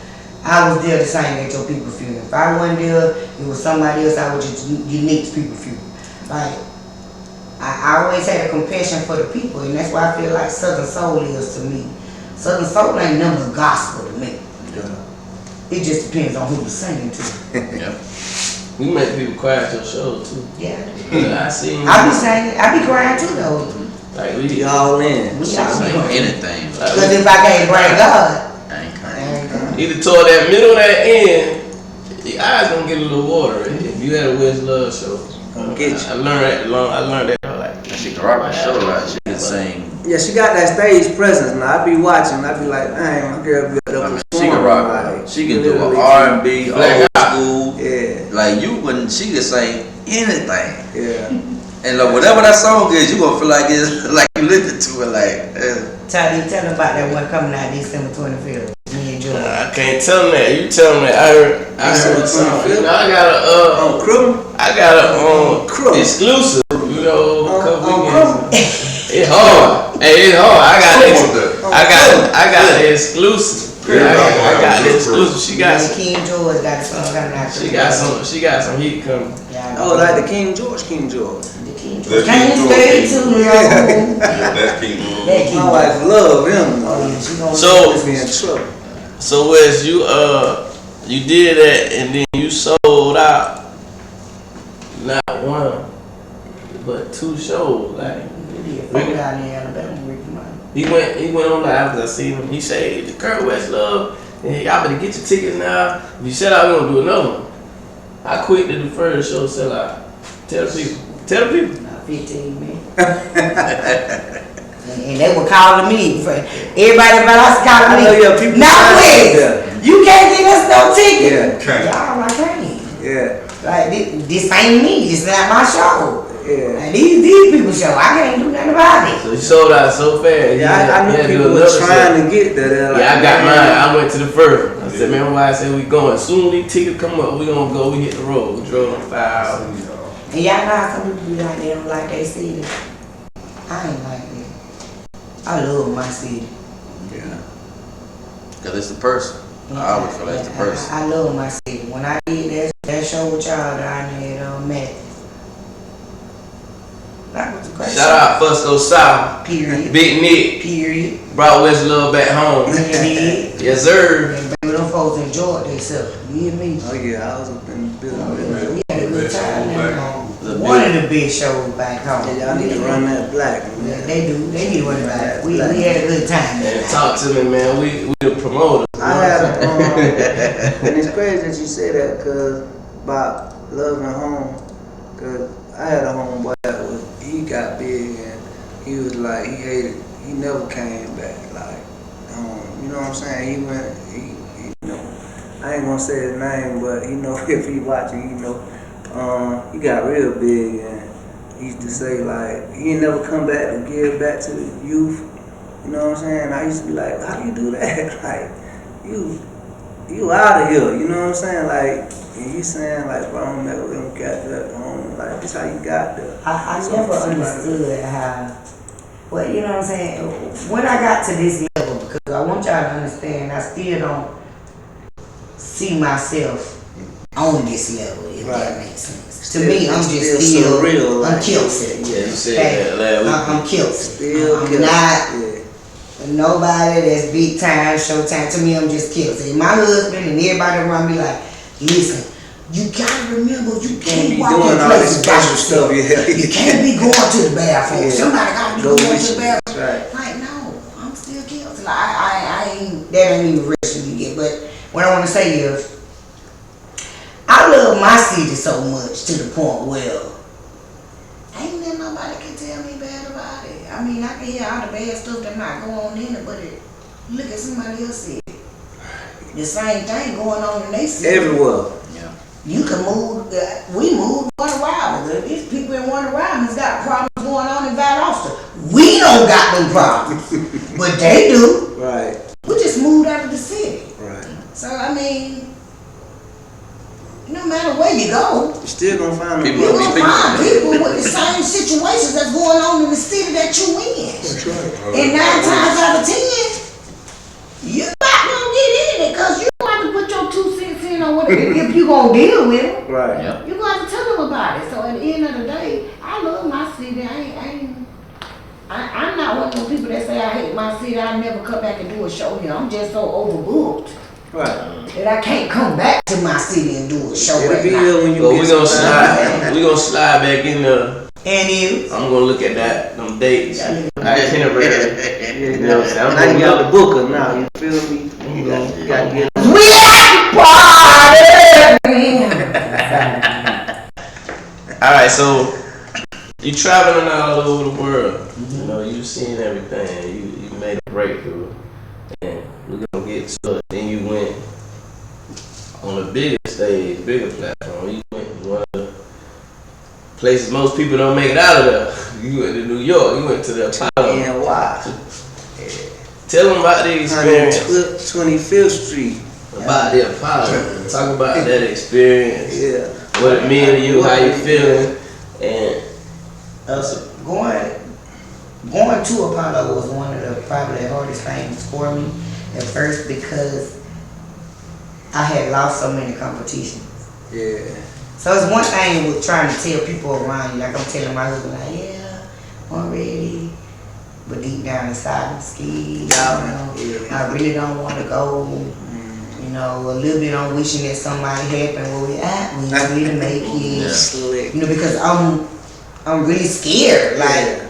I was there to sing at your people's funeral. If I wasn't there, it was somebody else. I was just unique to people's funeral. Like, I always had a compassion for the people, and that's why I feel like Southern Soul is to me. Southern Soul ain't nothing but gospel to me. It just depends on who you're singing to. Yeah. We make people cry at your shows too. Yeah. I seen. I be singing, I be crying too though. Like we Y'all in. We all be Sing crying. anything. Because if I can't bring God, I ain't I crying. ain't crying. either toward that middle or that end, your eyes gonna get a little watery. If you had a West Love show, Gonna get you. I learned that long. I learned that like She can rock the show like she can sing. Yeah, she got that stage presence now. I be watching. I be like, dang, my girl be up I mean, performing. she can rock. Like, She can do an literally. R&B, old school. Yeah, Like you wouldn't. She can sing anything. yeah. And like, whatever that song is, you gonna feel like it's like you listen to it. Like Tell them about that one coming out December 25th. Me and Joy. I can't tell them that. You tell them that. I heard a song. I got On Crib? I got a Crook. exclusive. You know, a couple on weekends. It's hard. Hey, it's hard. I got the exclusive. Yeah, I got the exclusive. She got Me and some. King George got a song coming out. She got some heat coming. Yeah, Oh, like the King George. the King George. That's Can't King stay George. too long. Yeah, that's King George. That King My George. wife love him. Oh yeah, she gonna So- Be in trouble. So Wes, you did that and then you sold out not one but 2 shows. Like We did 4 down in Alabama, Ricky Martin. he went on live because I seen him. He said the Kurt West Love and y'all better get your tickets now. If you sell out, we're gonna do another one. I quit the first show sell out. Tell the people. About 15 man. And they were calling me. Everybody about us calling me. I know, yeah, people Now trying to Wes, get you can't get us no ticket. Yeah. Y'all, I can't. Yeah, Like this ain't me. This not my show. yeah. Like these people show. I can't do nothing about it. It sold out so fast. Yeah, I knew people were trying to get there. Like, yeah, I got mine. I went to the first one. I said, man, why I said we going? As soon as these tickets come up, we gonna go. We hit the road. We drove 5 hours. And y'all know how some people be like they don't like their city. I ain't like that. I love my city. Yeah. Cause it's the person. I always feel like it's the person. I love my city. When I did that show with y'all down there at Matt. That was a great Shout out Fusco South. Period. Big Nick. Period. Brought West Love back home. Period. Yes, sir. And baby, them folks enjoyed themselves. You hear me? Oh yeah, I was up in the building. We had a good time Back home. One of the big shows back home. Yeah, y'all need to run that black. Yeah, they do. They need to run it back. We had a good time. And talk to me, man. We the promoters. I had and it's crazy that you say that, cause about loving home, cause I had a homeboy that he got big and he was like he never came back, like you know what I'm saying? He went he you know, I ain't gonna say his name, but you know if he watching, you know, he got real big and he used to say like he ain't never come back to give back to the youth. You know what I'm saying? I used to be like, how do you do that? Like, you out of here. You know what I'm saying? Like, and you saying like, bro, I'm never gonna get that home. Like, this how you got there. I never understood how, well, you know what I'm saying? When I got to this level, because I want y'all to understand, I still don't see myself on this level, if that makes sense. To me, I'm just still surreal. I'm Kelsey. Yeah, you said that last week. I'm Kelsey. Still I'm Kelsey. not nobody that's big time, showtime. To me, I'm just Kelsey. My husband and everybody around me like, listen, you gotta remember, you can't be walk doing in all places this by special yourself. stuff, yeah. You can't be going to the bathroom. Yeah. Somebody gotta be Go going with to the you. bathroom. Right. Like, no, I'm still Kelsey. Like, I ain't, that ain't even rushing you yet. But what I want to say is, I love my city so much to the point where ain't there nobody can tell me bad about it. I mean, I can hear all the bad stuff that might go on in it, but look at somebody else city. The same thing going on in their city. Everywhere. Yeah. You can move, we moved Warner Robins. These people in Warner Robins got problems going on in Valdosta. We don't got them problems, but they do. Right. We just moved out of the city. Right. So, I mean, no matter where you go, You still gonna find them. People you're will gonna be find people with the same situations that's going on in the city that you in. And 9 times out of 10, you're not gonna get in it because you don't have to put your 2 cents in on what if you're gonna deal with them. Right. Yeah. You're gonna have to tell them about it. So at the end of the day, I love my city. I'm not one of those people that say I hate my city. I'll never come back and do a show here. I'm just so overbooked Right. that I can't come back to my city and do a show It'll right be now. here when you But get we gonna some time. slide. We gonna slide back in there. And you? I'm gonna look at them dates, itinerary. You know what I'm saying? I'm Now you gonna got look. the booker now. You feel me? You gotta get. We at the party! All right, so you traveling all over the world. You know, you seen everything. You made a breakthrough, and we're gonna get to it. Then you went on a bigger stage, bigger platform. You went to one of the places most people don't make it out of there. You went to New York. You went to the Apollo. And why? Tell them about the experience. 25th Street. About the Apollo. Talk about that experience. Yeah. What it mean to you, how you feeling, and Going to Apollo was one of the probably hardest things for me at first because I had lost so many competitions. Yeah. So it's one thing with trying to tell people around you, like I'm telling my husband, like, yeah, I'm ready. But deep down inside, I'm scared. I really don't want to go. You know, a little bit I'm wishing that somebody happened where we at. We don't really make it. Slick. You know, because I'm really scared. Like,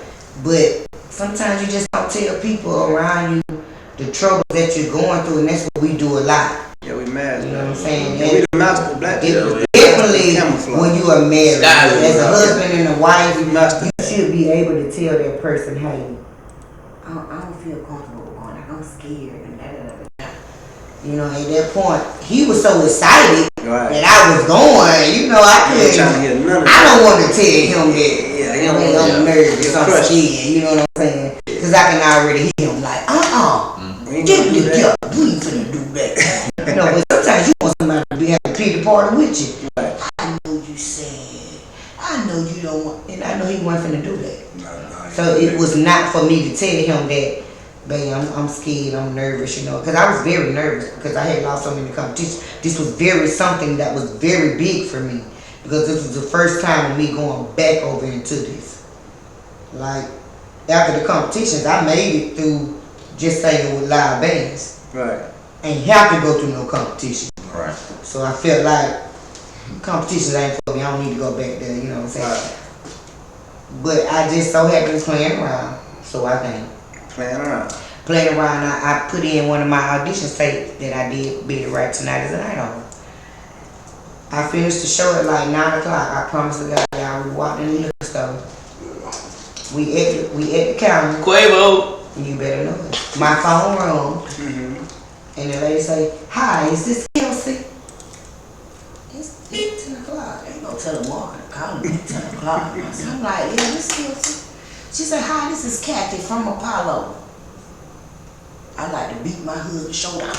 but sometimes you just don't tell people around you the troubles that you're going through, and that's what we do a lot. Yeah, we mad. You know what I'm saying? Yeah, we the master black people. Definitely Camouflage. when you are married, as a husband and a wife, We master. you should be able to tell that person, hey, I don't feel comfortable going, like I'm scared and da. You know, at that point, he was so excited Right. that I was going, you know, I ain't trying to hear none of I that. don't want to tell him that, Yeah, He don't way want I'm nervous, I'm crush. scared, you know what I'm saying? Cause I can already hear him like, He ain't get gonna do it that. together, we ain't finna do that. You know, but sometimes you want somebody to be having a pity party with you. Right. I know you sad, I know you don't want, and I know he wasn't finna do that. Nah, So it was not for me to tell him that, babe, I'm scared, I'm nervous, you know, because I was very nervous because I had lost so many competitions. This was something that was very big for me because this was the first time of me going back over into this. Like, after the competitions, I made it through just singing with live bands. Right. Ain't have to go through no competition. Right. So I felt like competitions ain't for me, I don't need to go back there, you know what I'm saying? Right. But I just so happened to playing around, so I think. Playing around. Playing around, I put in one of my audition tapes that I did, Be It Right Tonight is a Night On. I finished the show at like 9 o'clock. I promised the guy, y'all, we walked in the liquor store. We at the counter. Quavo. You better know it. My phone rung, and the lady say, "Hi, is this Kelsey?" It's 10 o'clock. Ain't no telemarketer calling me at 10 o'clock. So I'm like, yeah, this Kelsey. She said, "Hi, this is Kathy from Apollo." I like to beat my husband's shoulder.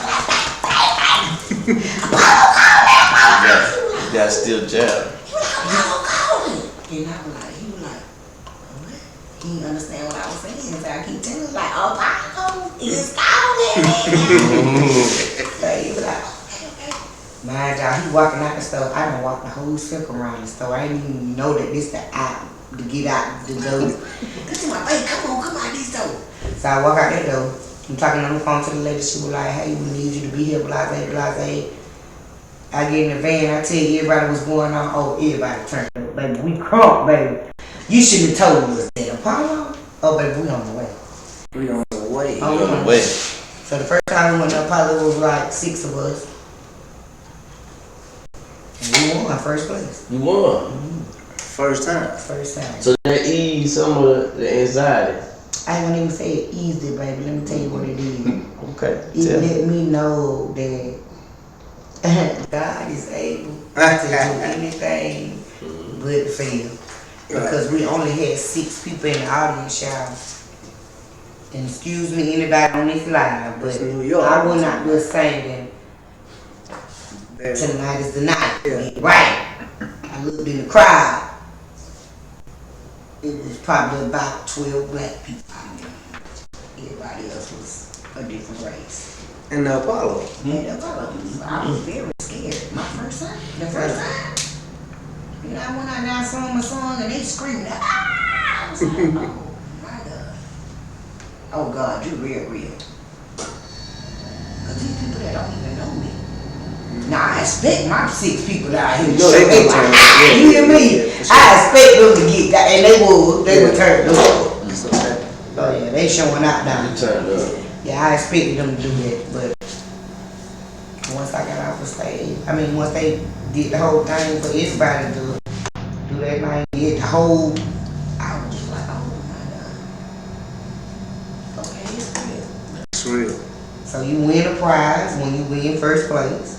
You got still jab. Apollo calling. And I was like, he was like, what? He didn't understand what I was saying. So I keep telling him, like, Apollo is calling. So he was like, okay. Mind y'all, he walking out the store. I done walked the whole circle around the store. I didn't even know that this the out to get out the door. This is my baby, come out this door. So I walk out that door. I'm talking on the phone to the lady. She was like, hey, we need you to be here, blase, blase. I get in the van, I tell you everybody what's going on. Oh, everybody turned up, baby. We crunk, baby. You should have told us that. Apollo? Oh, baby, we on the way. We on the way. Oh, You on the way. So the first time we went to Apollo was like 6 of us. And we won first place. You won. First time. First time. So that eased some of the anxiety. I ain't gonna even say it easy, baby. Let me tell you what it is. Okay. It let me know that God is able to do anything but fail. Because we only had 6 people in the audience, y'all. And excuse me, anybody on this live, but New York. I will not be singing Tonight is the Night. Yeah. Right. I looked in the crowd. It was probably about 12 black people. Everybody else was a different race. In the Apollo. And I was very scared. My first time. The first time. You know, I went out there and sang my song and they screamed, ah! I was like, oh my God. Oh God, you real. Because these people that don't even know me. Now I expect my 6 people out here to No, show they up. turn up. You hear me? Yeah, for sure. I expect them to get that, and they would turn up. That's okay. Oh yeah, they showing out now. You turned up. Yeah, I expected them to do that, but once I got off the stage, once they did the whole thing for everybody to do that night, did the whole, I was just like, oh my God. Okay, it's real. It's real. So you win a prize when you win first place.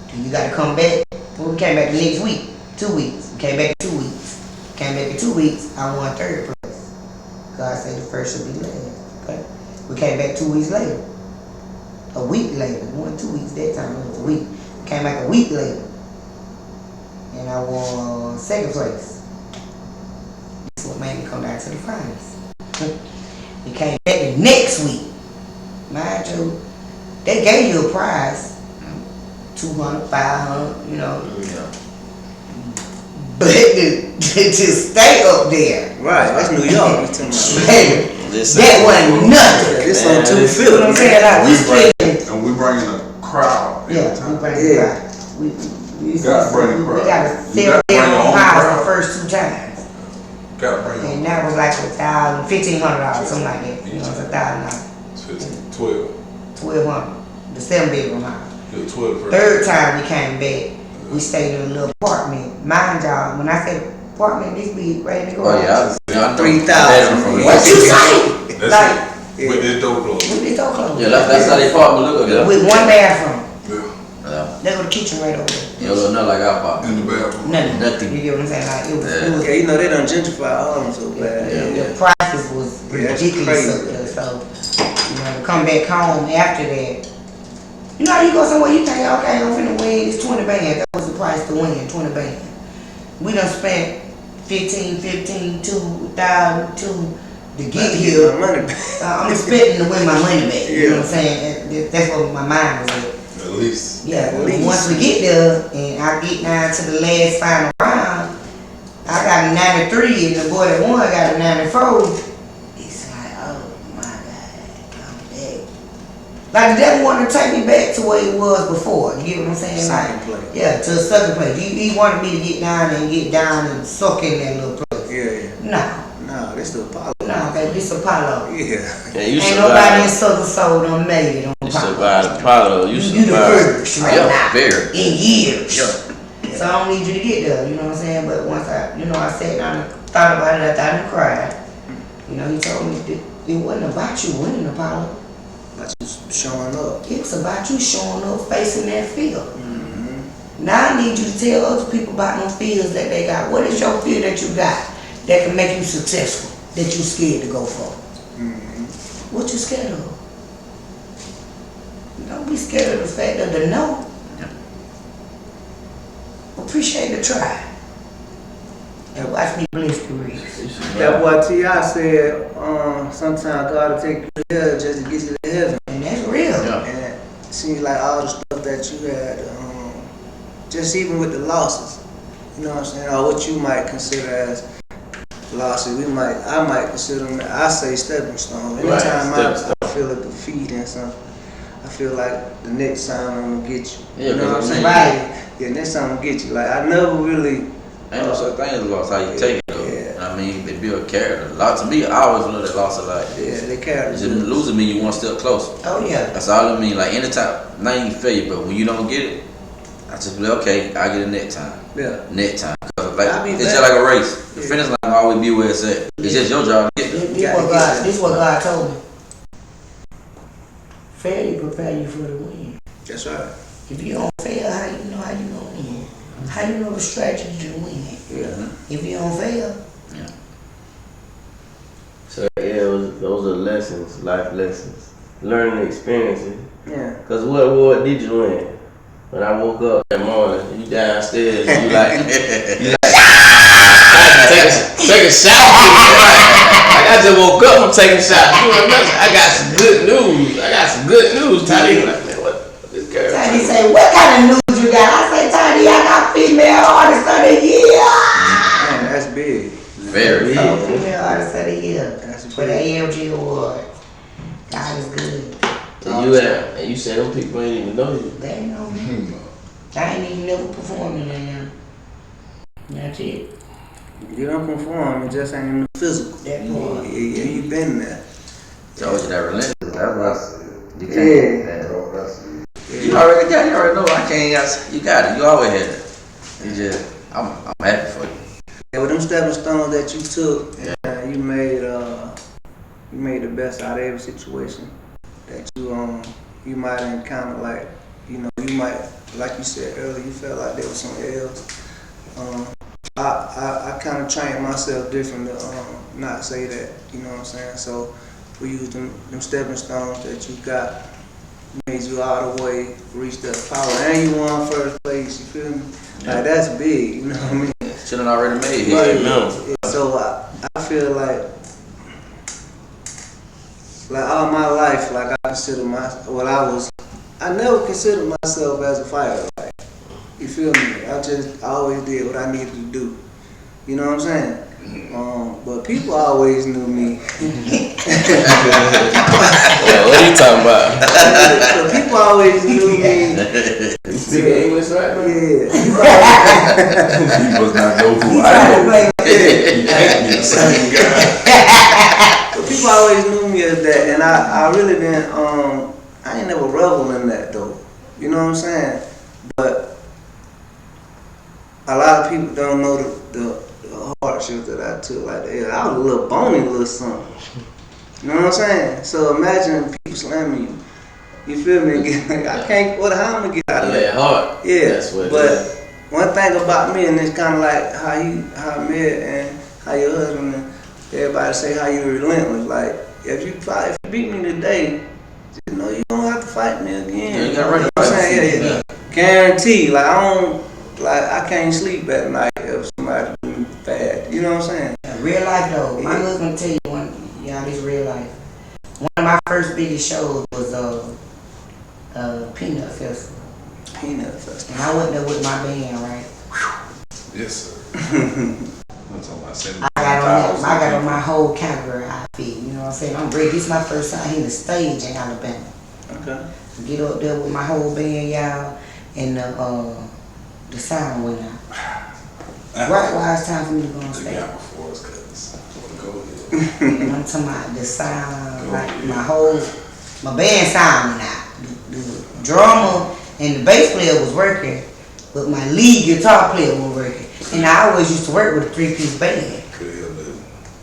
Then you gotta come back. Well, we came back the next week, 2 weeks. We came back 2 weeks. Came back in 2 weeks, I won 3rd place. God said the first should be last. Okay? We came back 2 weeks later. A week later. We won 2 weeks that time, it was a week. Came back a week later. And I won 2nd place. This is what made me come down to the finals. We came back the next week. Mind you, they gave you a prize. 200, 500, you know. Yeah. But to stay up there, Right, that's New York. We talking about. baby, Listen. that wasn't nothing. This Man, on this- You know what I'm 250. saying? Like, we spent, And we bringing a crowd. every yeah, we time. bring Yeah. it back. We gotta bring the crowd. We got to You sell gotta bring their your own own house crowd. the first 2 times. Gotta bring them. And that was like $1,000, $1,500, something like that. You know, it's $1,000, 12. 1,200. The 7-bedroom house. Yeah, 12 first. 3rd time we came back, we stayed in a little apartment. Mind y'all, when I say apartment, this big, ready to go. Oh yeah, I know 3,000. from What you say? That's Like, it. With this door closed. we did so close. Yeah, that's how they apartment look. Yeah. With 1 bathroom. Yeah. Yeah. There go the kitchen right over there. You know, not like our pop. In the bathroom. Nothing. You get what I'm saying? Like, it was Yeah, you know they done gentrified all of them so bad. the prices was Yeah, that's ridiculous up crazy. there. So, you know, to come back home after that. You know, you go somewhere, you think, okay, I'm finna win, it's 20 bands. That was the price to win, 20 bands. We done spent 15, 2,000 to get here. My money back. I'm expecting to win my money back. You know Yeah. what I'm saying? That's what my mind was at. At least. Yeah, At least. once we get there and I get down to the last final round, I got a 93 and the boy that won got a 94. It's like, oh my God, come back. Like the devil wanted to take me back to where it was before. You get what I'm saying? Second Like, place. yeah, to a second place. He wanted me to get down and suck in that little place. Yeah. No, No, this the Apollo. no, baby, this Apollo. Yeah. Yeah, you Ain't nobody in survived. Southern Soul done made it on You Apollo. survived Apollo. You You the survived. first right Yeah, now. very. In years. Yeah. So I don't need you to get there, you know what I'm saying? But once I sat down and thought about it, I thought and cried. You know, he told me that it wasn't about you winning Apollo. But you showing up. It was about you showing up, facing that field. Now I need you to tell other people about them fears that they got. What is your fear that you got that can make you successful, that you scared to go for? What you scared of? Don't be scared of the fact of the no. Appreciate the try. And watch me bless the rest. You survived. That boy T.I. said, sometimes God will take you to hell just to get you to heaven. And that's real. Yeah. And it seems like all the stuff that you had, just even with the losses, you know what I'm saying, or what you might consider as losses, I might consider them, I say stepping stone. Right, Anytime stepping I feel a defeat in something, I feel like the next time I'm gonna get you. Yeah, You know what I'm 'cause I saying? mean- Right. Yeah, next time I'm gonna get you. Like I never really. Ain't no such thing as loss. How you take it though. Yeah. I mean, they build character. A lot to me, I always know that loss a lot. Yeah, they carry. Just losing mean you one step closer. Oh yeah. That's all it mean. Like anytime, not even failure, but when you don't get it, I just be like, okay, I get it next time. Yeah. Next time. 'Cause like I'll be it's back. just like a race. The Yeah. finish line will always be where it's at. It's just your job to get there. This what God told me. Failure prepare you for the win. That's right. If you don't fail, how you know how you gonna win? How you know the strategy to win? Yeah. If you don't fail, So yeah, those are lessons, life lessons, learning experiences. Yeah. Cause what award did you win? When I woke up that morning, you downstairs, you like, take a shot. Like I just woke up, I'm taking shots. I got some good news. Toddy, like, man, what this girl? Tiny say, what kind of news you got? I say, Tiny, I got female artist of the year. Man, that's big. Very. Oh, female artist of the year That's for the ALG award. God is good. So you at, and you said them people ain't even know you. They ain't know me. I ain't even never performed in there. That's it. You don't perform, it just ain't in the physical. That part. Yeah, you been there. Told you that relentless. That's what you can't. Yeah. You already got it. You already know. I can't. You got it. You always had it. You just. I'm happy for you. Yeah, with them stepping stones that you took, you made the best out of every situation that you might encounter. Like, you know, you might, like you said earlier, you felt like there was some else. I kind of trained myself different to not say that. You know what I'm saying? So we used them stepping stones that you got, made you all the way reach that power, and you won first place. You feel me? Like that's big. You know what I mean? Shouldn't already made Right, it. no. So I feel like all my life, like I consider I never considered myself as a fighter. Like, you feel me? I always did what I needed to do. You know what I'm saying? But people always knew me. Yeah, what are you talking about? But people always knew me. You speak English right now? Yeah. He must not know who I am. He can't be the same guy. But people always knew me as that, and I really didn't. I ain't never revel in that though. You know what I'm saying? But a lot of people don't know the hardships that I took. Like I was a little bony little something. You know what I'm saying? So imagine people slamming you You feel me? I can't. What? How I'm gonna get out of Yeah, that? hard. Yeah. That's what. But one thing about me, and it's kind of like how I met and how your husband and everybody say how you relentless. Like if you beat me today, just know you don't have to fight me again. Yeah, you gotta know what I'm recognize saying? Yeah. Guarantee. Like I can't sleep at night if somebody do me bad. You know what I'm saying? Real life though, my husband tell you y'all, this real life. One of my first biggest shows was Peanut Festival. Peanut Festival. And I went there with my band, right? Yes, sir. I'm talking about I got on my whole category outfit, you know what I'm saying? I'm ready. This is my first time hitting the stage in Alabama. Okay. Get up there with my whole band, y'all, and the sound went out. Right while it's time for me to go on The stage. gap before us, cause go ahead. And I'm talking about the sound, like my band sound went out. The drummer and the bass player was working, but my lead guitar player wasn't working. And I always used to work with a 3-piece band.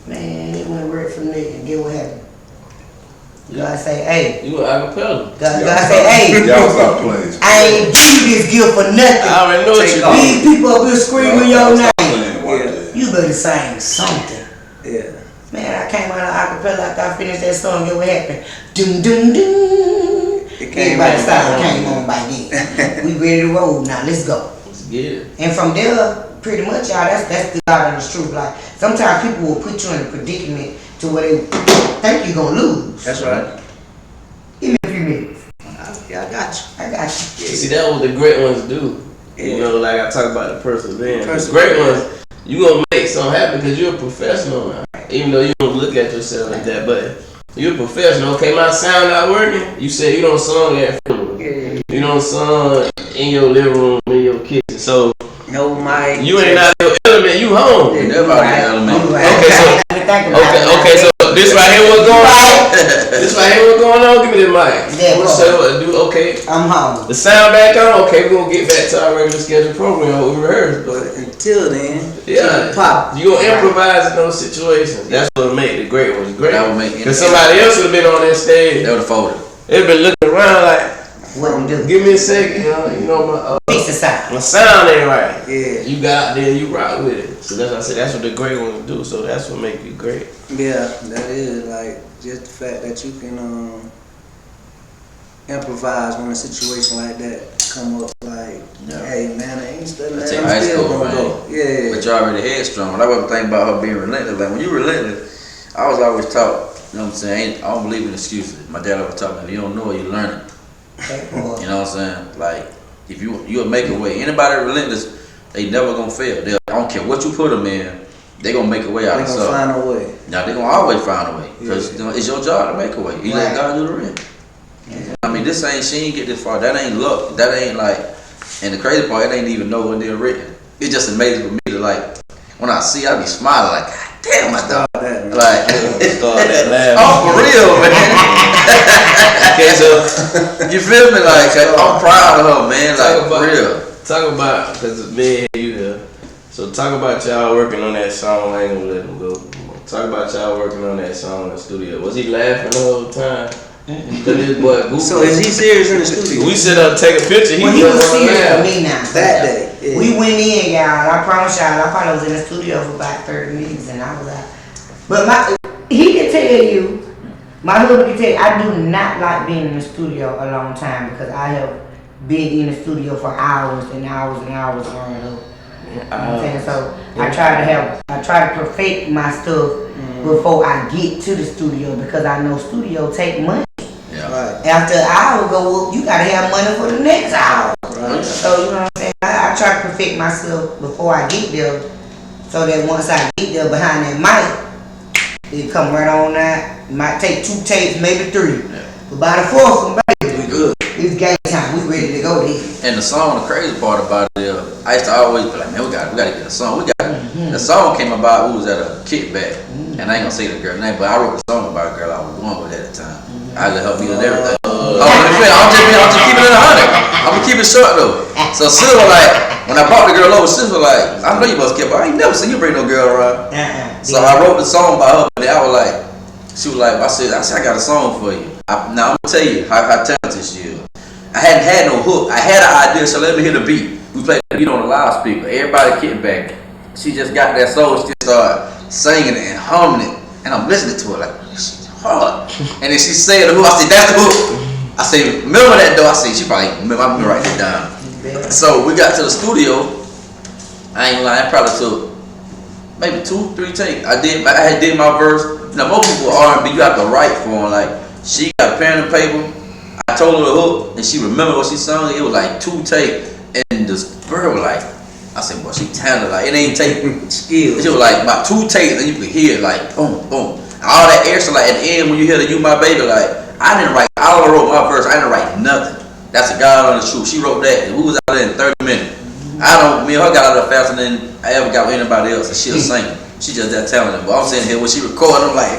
Man, it went work from there. And get what happened? God say, hey. You were acapella. God say, hey. Y'all stop playing. I ain't give you this gift for nothing. I already know what you do. These people up here screaming your name. Yeah. You better sing something. Yeah. Man, I came out of acapella after I finished that song. Get what happened? Doom, doom, doom. Everybody started came on by then. We ready to roll now. Let's go. Let's get it. And from there, pretty much, y'all, that's the God of the truth. Like, sometimes people will put you in a predicament to where they think you're going to lose. That's right. Give me a few minutes. I got you. I got you. See, that's what the great ones do. Yeah. You know, like I talk about the perseverance. The Perseverance. great ones, you gonna make something happen because you're a professional now. Even though you don't look at yourself like that, but you're a professional. Okay, my sound not working. You said you don't song at funeral. Yeah. You don't song in your living room, in your kitchen. So No mic. you ain't out of your element. You home. Yeah, everybody element. Okay, so this right here what's going on. This right here what's going on. Give me the mic. Yeah, What say what to do? Okay. I'm home. The sound back on. Okay, we're gonna get back to our regular scheduled program. What we rehearsed. But until then, Yeah, pop. you gonna improvise in those situations. That's what make the great ones great. That would make Because somebody else would have been on that stage. They would have folded. They've been looking around like, What do? give me a second. You know Fix the sound. my sound ain't right. Yeah. You got out there, you rock with it. So that's what I said. That's what the great ones do. So that's what make you great. Yeah, that is like just the fact that you can improvise when a situation like that come up. Like, hey man, I ain't studying That's that. in I'm high still school, gonna man. go. Yeah. But you already headstrong. That's what I'm thinking about her being relentless. Like when you relentless, I was always taught, you know what I'm saying? I don't believe in excuses. My dad always taught me, if you don't know it, you learn it. You know what I'm saying? Like, if you'll make a way. Anybody relentless, they never gonna fail. I don't care what you put them in, they gonna make a way out They of gonna something. find a way. Now they gonna always find a way because you know, it's your job to make a way. You let Right. God do the rest. I mean, she ain't get this far. That ain't luck. That ain't like. And the crazy part, it ain't even know when they're written. It's just amazing for me to like. When I see, I be smiling like, God damn, my dog. That, man. Like, Start that laughing. oh for real, man. Okay, so you feel me? Like I'm proud of her, man. Like for real. Talk about, because me and you here. So talk about y'all working on that song. I ain't gonna let him go. Talk about y'all working on that song in the studio. Was he laughing the whole time? Cause this boy Goofy. So is he serious in the studio? We sit up, take a picture. Well, he was just wanna serious laugh. for me now. That day. Yeah. We went in, y'all. I promise y'all, I probably was in the studio for about 30 minutes and I was out. But he can tell you, my husband can tell you, I do not like being in the studio a long time because I have been in the studio for hours and hours and hours growing up. You know what I'm saying? So I try to perfect my stuff before I get to the studio because I know studio take money. Yeah. Right. After an hour go, well, you gotta have money for the next hour. Right. So you know what I'm saying? I try to perfect myself before I get there, so that once I get there behind that mic, it come right on out. It might take 2 tapes, maybe 3, but by the 4th, baby, We good. it's game time. We ready to go there. And the song, the crazy part about it is, I used to always be like, man, we gotta get a song. The song came about, we was at a kickback, and I ain't gonna say the girl's name, but I wrote a song about a girl I was going with at the time. I let her be and everything. I'm just keeping it 100. I'm gonna keep it short though. So Sis was like, when I brought the girl over, Sis was like, I know you must keep her. I ain't never seen you bring no girl around. So I wrote the song by her, but I was like, She was like, I said, I got a song for you. Now I'm gonna tell you how talented she is. I hadn't had no hook. I had an idea, so let me hear the beat. We played the beat on the loudspeaker. Everybody kicking back. She just got that soul. She started singing it and humming it, and I'm listening to it like, she's hard. And then she said the hook. I said, that's the hook. I said, remember that though? I said, she probably remember. I'm gonna write it down. So we got to the studio. I ain't lying. It probably took maybe 2-3 takes. I had did my verse. Now most people R&B, you have to write for them. Like she got a pen and paper. I told her the hook, and she remembered what she sung. It was like 2 takes, and this girl was like, I said, boy, she talented. Like it ain't taking skills. She was like about 2 takes, and you could hear it like boom, boom. All that extra, like at the end when you hear the "You My Baby," like I didn't write. I only wrote my verse. I didn't write nothing. That's a God on the truth. She wrote that, and we was out there in 30 minutes. Me and her got out there faster than I ever got with anybody else, and she'll sing. She just that talented. But I'm sitting here when she recording, I'm like,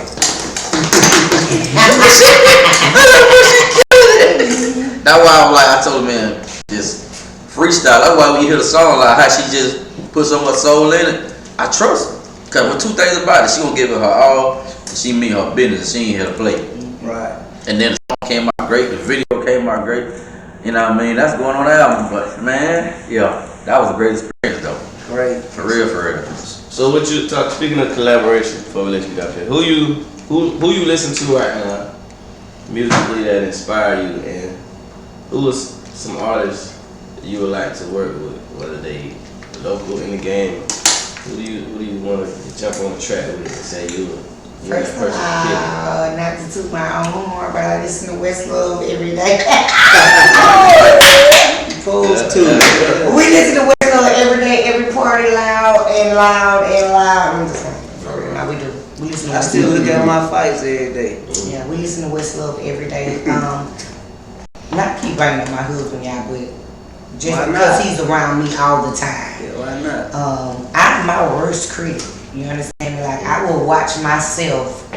that's why I'm like, I told her, man, just freestyle. That's why when you hear the song, like how she just put so much soul in it, I trust her. Cause with 2 things about it, she gonna give it her all, and she mean her business, and she ain't here to play. Right. And then the song came out great, the video came out great. You know what I mean? That's going on the album, but man, yeah, that was a great experience though. Great. For real, for real. So what you talk? Speaking of collaboration, before we let you get up here, who you listen to right now, musically that inspire you, and who was some artists you would like to work with, whether they local in the game? Who do you want to jump on the track with and say you that First of person all, not to toot my own horn, but I listen to Westlove every day. Supposed to. We listen to Westlove every day, every party, loud and loud and loud. I'm just saying, no, we do. We listen to I still Westlove. look at my fights every day. Yeah, we listen to Westlove every day. Not keep bringing up my husband, y'all, but just Why because not? he's around me all the time. Yeah, why not? I'm my worst critic. You understand me? Like I will watch myself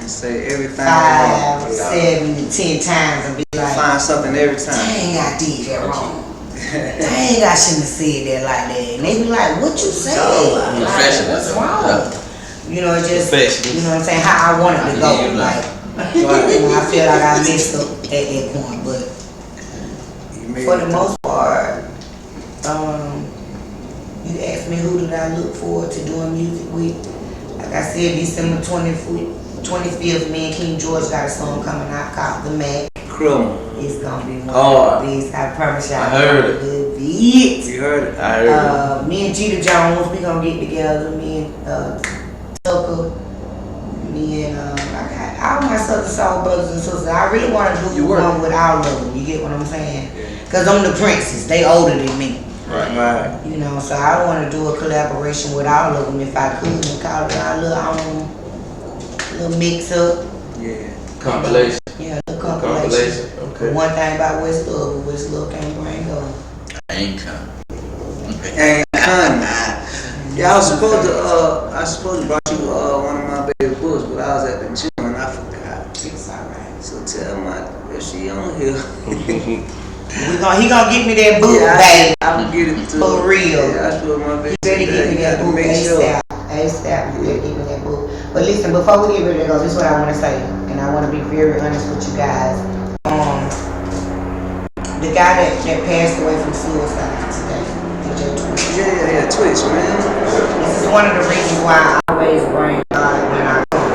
And say everything. 5, wrong. 7, 10 times and be like, Find something every time. dang, I did that wrong. Dang, I shouldn't have said that like that. And they be like, what you said? Like, what's wrong? You know, just, you know what I'm saying, how I wanted to go. Like, you know, I feel like I messed up at that point. But for the most part, you asked me who did I look forward to doing music with. Like I said, December 25th, me and King George got a song coming out called The Mac. Criminal. It's gonna be one of these. I promise y'all. I heard it. Good beat. You heard it? I heard Me and Jeter Jones, we gonna get together. Me and Tucker. Me and I got all my Southern Soul brothers and sisters. I really want to do one with all of them. You get what I'm saying? Cause I'm the princess. They older than me. Right. You know, so I want to do a collaboration with all of them if I could and call it our little mix up. Yeah. compilation. Yeah, a little compilation. Okay. One thing about Westlove can't bring up. Ain't coming. Ain't coming. Yeah, I supposed to brought you one of my baby books, but I was at the gym and I forgot. It's alright. So tell my, if she on here. He gonna get me that boot, baby. I'm gonna get it to For real. Yeah, I told my baby. You better give me that boot ASAP. ASAP, you better give me that boot. But listen, before we get ready to go, this is what I want to say, and I want to be very honest with you guys. The guy that passed away from suicide today, DJ Twitch. Yeah, Twitch, man. This is one of the reasons why I always bring God when I come.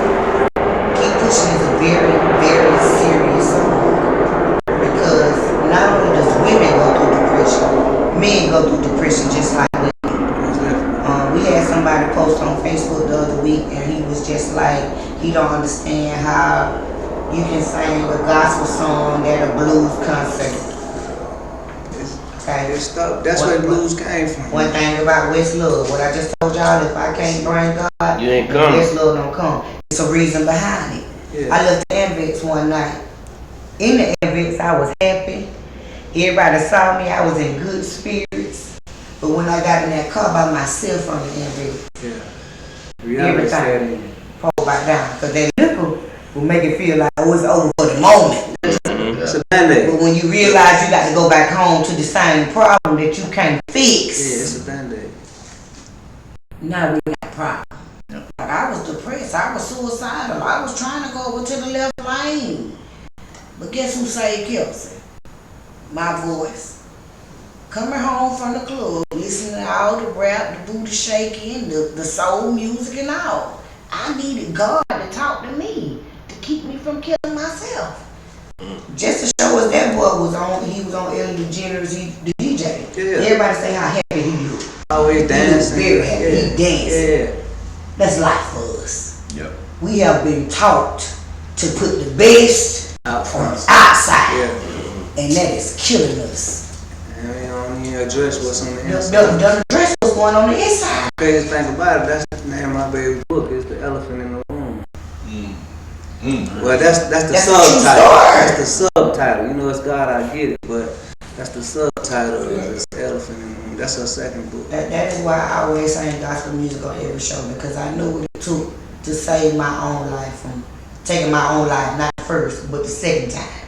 Keep Pushing is a very, very serious song. Because not only does women go through depression, men go through depression just like women. We had somebody post on Facebook the other week and he was just like, he don't understand how you can sing a gospel song at a blues concert. Okay. That's where blues came from. One thing about Westlove, what I just told y'all, if I can't bring God, You ain't coming. Westlove don't come. It's a reason behind it. Yeah. I left the Amvex one night. In the Amvex, I was happy. Everybody saw me. I was in good spirits. But when I got in that car by myself from the Amvex, everything pulled back down. Because that liquor will make it feel like, oh, it's over for the moment. It's a Band-Aid. But when you realize you got to go back home to the same problem that you can't fix, Yeah, it's a Band-Aid. now we got a problem. Like, I was depressed. I was suicidal. I was trying to go over to the left lane. But guess who saved Kelsey? My voice. Coming home from the club, listening to all the rap, the booty shaking, the soul music and all. I needed God to talk to me, to keep me from killing myself. Just to show us that boy was on, he was on Ellen DeGeneres, the DJ. Yeah. Everybody say how happy he looked. Always dancing. He was very happy. He danced. Yeah. That's life for us. Yep. We have been taught to put the best Out front. outside, Yeah. and that is killing us. And we don't even address what's on the The inside. dress was going on the inside. Crazy thing about it, that's the name of my baby book, is The Elephant in the Room. Well, that's the That's the subtitle. true story. That's the subtitle. You know, it's God, I get it, but that's the subtitle. Is The Elephant in the Room. That's her second book. That is why I always sing gospel music on every show, because I knew what it took to save my own life from taking my own life, not the first, but the second time.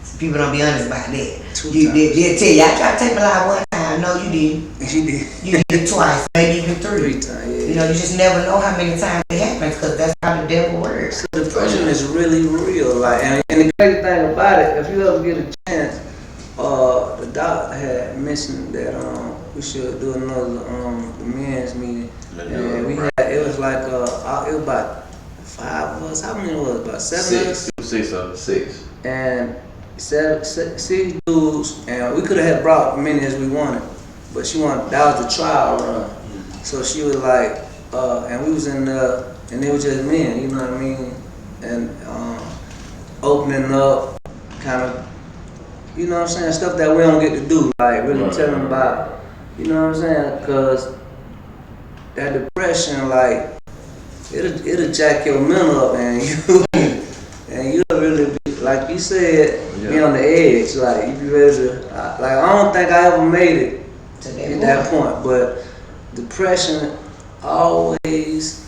So people don't be honest about that. They'll tell you, I tried to take my life one time. No, you didn't. And she did You did it twice, maybe even 3. 3 times, yeah. You know, you just never know how many times it happens, because that's how the devil works. Depression is really real. Like, and the crazy thing about it, if you ever get a chance, the doctor had mentioned that we should do another the men's meeting. And we had, it was like it was about 5 of us. How many was it? About 7 of us. 6. And 6 dudes, and we could have brought many as we wanted, but she wanted, that was the trial run. So she was like, and we was in the, and it was just men, you know what I mean, and opening up, kind of, you know what I'm saying, stuff that we don't get to do, like really telling about, you know what I'm saying, because that depression, like, it'll jack your mental up, and you'll really be, like you said, be on the edge, like you be ready to, like I don't think I ever made it To at that point, but depression always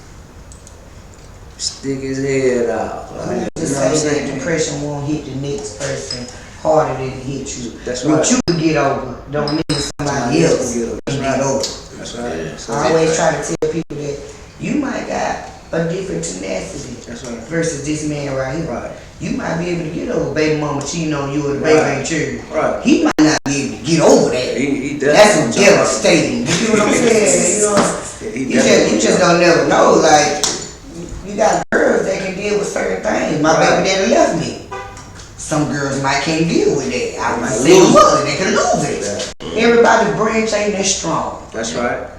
stick his head out. Like, Just you know what I'm say that saying? depression won't hit the next person harder than it hit you. That's What right. you can get over don't mean somebody else can That's get right. over. That's right. So, I always try to tell people that you might got a different tenacity that's right. versus this man right here. Right. You might be able to get over baby mama cheating on you or the baby ain't true. Right. He might not be able to get over that. He That's definitely devastating. You see what I'm saying? You know, He you just don't never know. Like, you got girls that can deal with certain things. My Right. baby daddy left me. Some girls might can't deal with that. I Might was a single lose mother, they can lose it. Everybody's branch ain't that strong. That's right.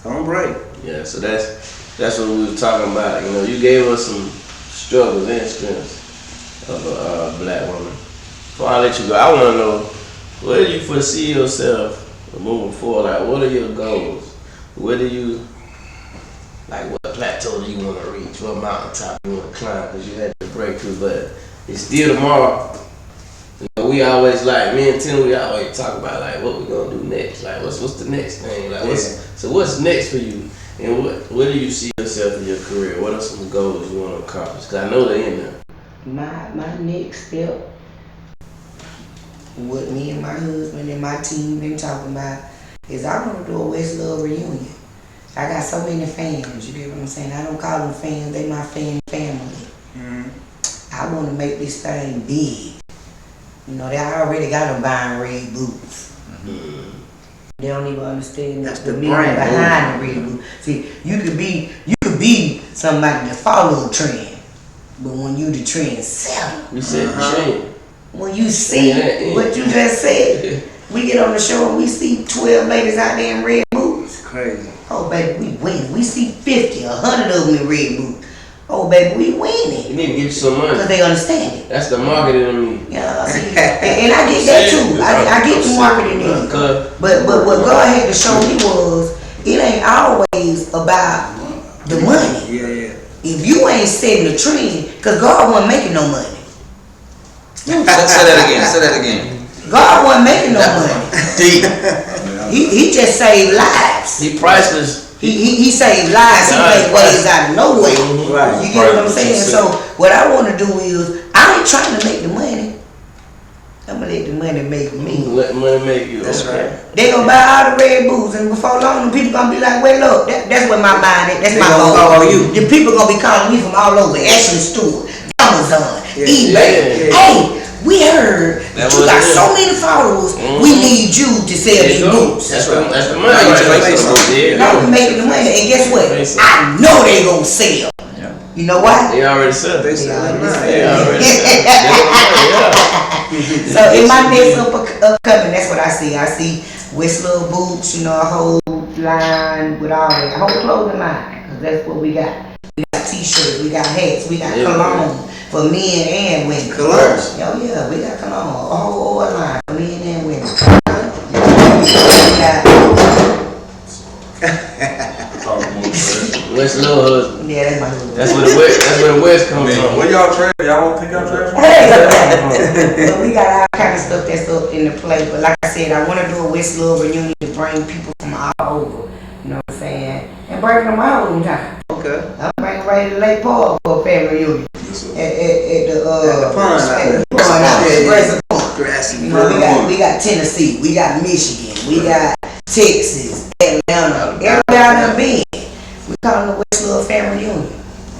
Don't break. Yeah, so that's what we were talking about. You know, you gave us some struggles and strengths of a black woman. Before I let you go, I want to know, where do you foresee yourself moving forward? Like, what are your goals? Where do you, like, what plateau do you want to reach? What mountaintop you want to climb? Because you had the breakthrough, but it's still tomorrow. You know, we always, like, me and Tim, we always talk about, like, what we going to do next. Like, what's the next thing? Like, what's next for you? And where do you see yourself in your career? What are some goals you want to accomplish? Because I know they're in there. My next step, what me and my husband and my team been talking about, is I want to do a West Love reunion. I got so many fans, you get what I'm saying? I don't call them fans, they my family. Mm-hmm. I want to make this thing big. You know, they already got them buying red boots. Mm-hmm. They don't even understand That's the the meaning brand. behind the red boot. See, you could be somebody that follow a trend, but when you the trend setter, You said trend. when you see what you just said, we get on the show and we see 12 ladies out there in red boots. Crazy. Oh baby, we win. We see 50, 100 of them in red boots. Oh baby, we winning. You need to get you some Because money. they understand it. That's the marketing in me. Yeah, see, and I get that too. I get the marketing in it. But what God had to show me was, it ain't always about the money. Yeah. If you ain't setting the trend, because God wasn't making no money. Say that again. God wasn't making no money. Deep. He just saved lives. He priceless. He saved lives. He made ways out of no way. Right. You get what I'm saying? So what I want to do is, I ain't trying to make the money. The I'ma let the money make me. Let money make you. That's okay. right. They gonna buy all the Red Bulls, and before long, the people gonna be like, "Wait, look, that's what my mind is. That's They my gonna goal." call you. The people gonna be calling me from all over, Ashland Stewart, Amazon, Yeah. eBay. Yeah. Hey, we heard That that you was got it. so many followers. We need you to sell There these you go. boots. That's the money. Now you right make there. some money. There you Now go. we making the money, and guess what? Make some. I know they gonna sell. Yeah. You know why? They already said. They They said that already now. said. So in my next upcoming, that's what I see. I see Whistler boots, you know, a whole line with all that, a whole clothing line, because that's what we got. We got t-shirts, we got hats, we got Yeah. cologne for men and women. Cologne. Oh yeah, we got cologne, a whole oil line for men and women. We got, West Little Husband. yeah, that's my little. That's where the West. That's where the West comes from. Where y'all trash? Y'all don't think y'all trash? Hey, but we got all kind of stuff that's up in the play. But like I said, I want to do a West Little reunion to bring people from all over. You know what I'm saying? And bring them out one time. Okay. I'm bringing Ray to Lake Park for a family reunion. At the pond out there. at the pond out there. Yeah, Grassy Pond. Grassy. You know, we got Tennessee, we got Michigan, we got Texas, Atlanta, everybody out there been. We calling the West Little family reunion.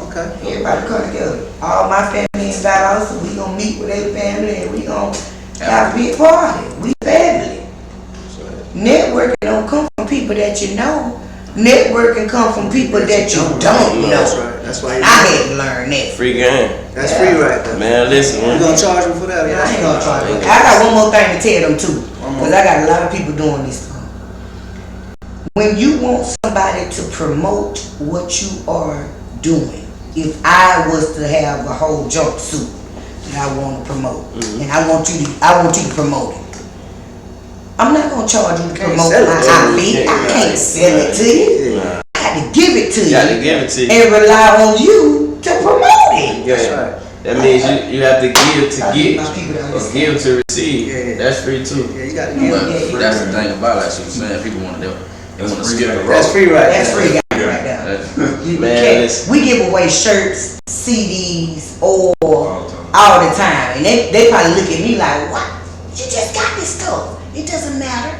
Okay. Everybody come together. All my family invite us, so we gonna meet with their family and we gonna have a big party. We family. Networking don't come from people that you know. Networking come from people that you don't know. That's right. That's why. I had to learn that. Free game. That's free right there. Man, listen. You Man. gonna charge me for that? I ain't gonna try to. I got one more thing to tell them too, One more. because I got a lot of people doing this. When you want somebody to promote what you are doing, if I was to have a whole jumpsuit that I want to promote, and I want you to promote it, I'm not gonna charge you to Can't promote sell it my to you. outfit. I can't sell it to you. Yeah. I got to give it to You you got to give it to you. and rely on you to promote it. That's Yeah. right. That means you have to give to I get, need my people to or understand. give to receive. Yeah. That's free too. Yeah, you gotta But give. Yeah. that's the thing about it, like she was saying, people want to skip the road. That's free right That's there. free, guys, right there. That's- You Man, can't- listen. we give away shirts, CDs, or All the time. all the time, and they probably look at me like, "What? You just got this stuff? It doesn't matter."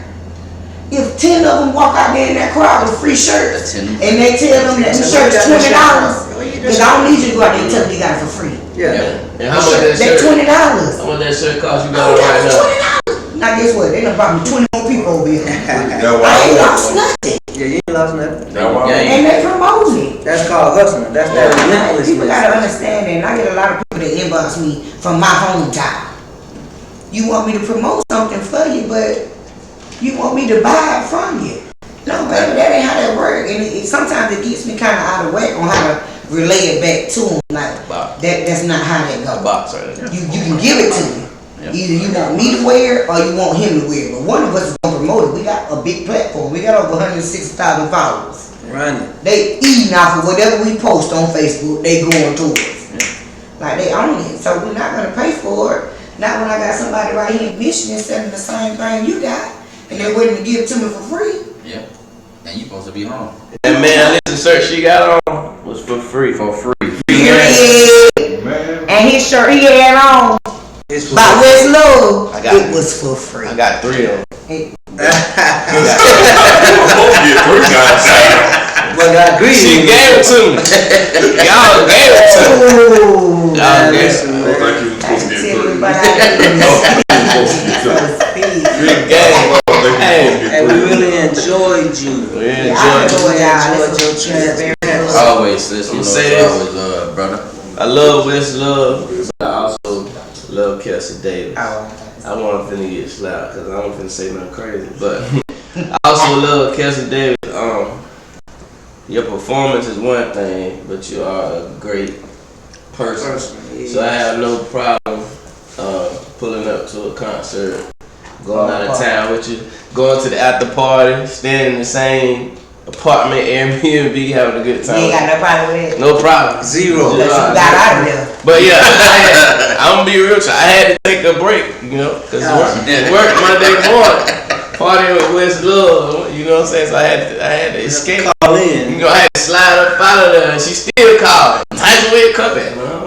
If 10 of them walk out there in that crowd with free shirts, That's 10. and they tell them that the shirt's $20, because I don't need you to go out there and tell them you got it for free. Yeah. And how much that That's shirt? $20. How much that shirt cost you Oh, got that right was now? $20. Now guess what? They done brought me 20 more people over here. That's I ain't why. lost nothing, Yeah, you ain't lost nothing. That's why. and they promote me. That's called hustling. That's that relentless. People gotta understand that, and I get a lot of people that inbox me from my hometown. You want me to promote something for you, but you want me to buy it from you. No, baby, that ain't how that works. And sometimes it gets me kind of out of whack on how to relay it back to them. Like, Box. that's not how that A goes. box right there. You can give it to me. Yeah. Either you want me to wear it or you want him to wear it. But one of us is gonna promote it. We got a big platform. We got over 160,000 followers. Running. They eating off of whatever we post on Facebook. They going towards. Like they own it. So we're not gonna pay for it. Not when I got somebody right here in Michigan selling the same thing you got, and they're willing to give it to me for free. Yeah. And you supposed to be home And man, listen, shirt she got on was for free. for free. Period. Man. And his shirt he had on It's for by West Low, I got it it. was for free. I got 3 of them. Both get three guys. But I agree. She gave it to me. Y'all gave it to me. Ooh. Y'all gave it listen, to me. Look like you was I supposed to can get tell you, three. but I Free game. Hey, And we really enjoyed you. we I enjoyed it. enjoy y'all. Enjoyed your This trip. is very good. Always, sis. You know, Say it's it. always, brother. I love West Love, but I also love Kelsey Davis. Oh. I want to finna get slapped because I don't finna say nothing crazy. But I also love Kelsey Davis. Your performance is one thing, but you are a great person. So I have no problem pulling up to a concert, going out of town with you, going to the after party, staying in the same apartment, Airbnb, having a good You time. ain't got no problem with it. No problem. Zero. Unless you got out of there. But yeah, I'm gonna be real. I had to take a break, you know, cause work Monday morning, party with West Love, you know what I'm saying? So I had to escape. Call in. You know, I had to slide up out of there, and she still called. Tyson, where you come at, man?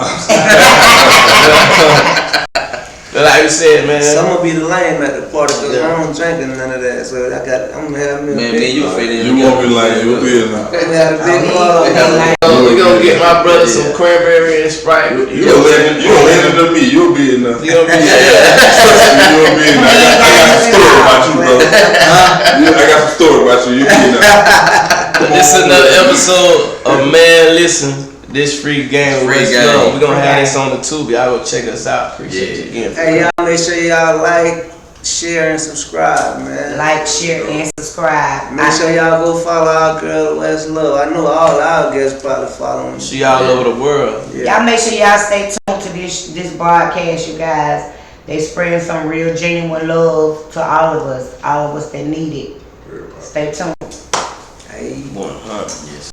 Like we said, man. So I'm gonna be the lame at the party because I don't drink none of that. So I'm gonna have me a Man, big you party. fit in. You won't be like you'll be in I'm gonna have a big he party. gonna be like, We gonna get my brother some cranberry and Sprite. You'll later than me. You'll be in there. You gonna be You'll be in there. I got some story about you, brother. I got some story about you. You'll be in there. This is another episode of Man Listen. This free game. Free West game. Love. We're gonna have this on the tube. Y'all go check us out. Appreciate you again. Hey, y'all make sure y'all like, share, and subscribe, man. like, share, and subscribe. Make sure y'all go follow our girl West Love. I know all our guests probably following. See y'all over the world. Y'all make sure y'all stay tuned to this broadcast, you guys. They spreading some real genuine love to all of us that need it. Stay tuned. Hey. 100. Yes.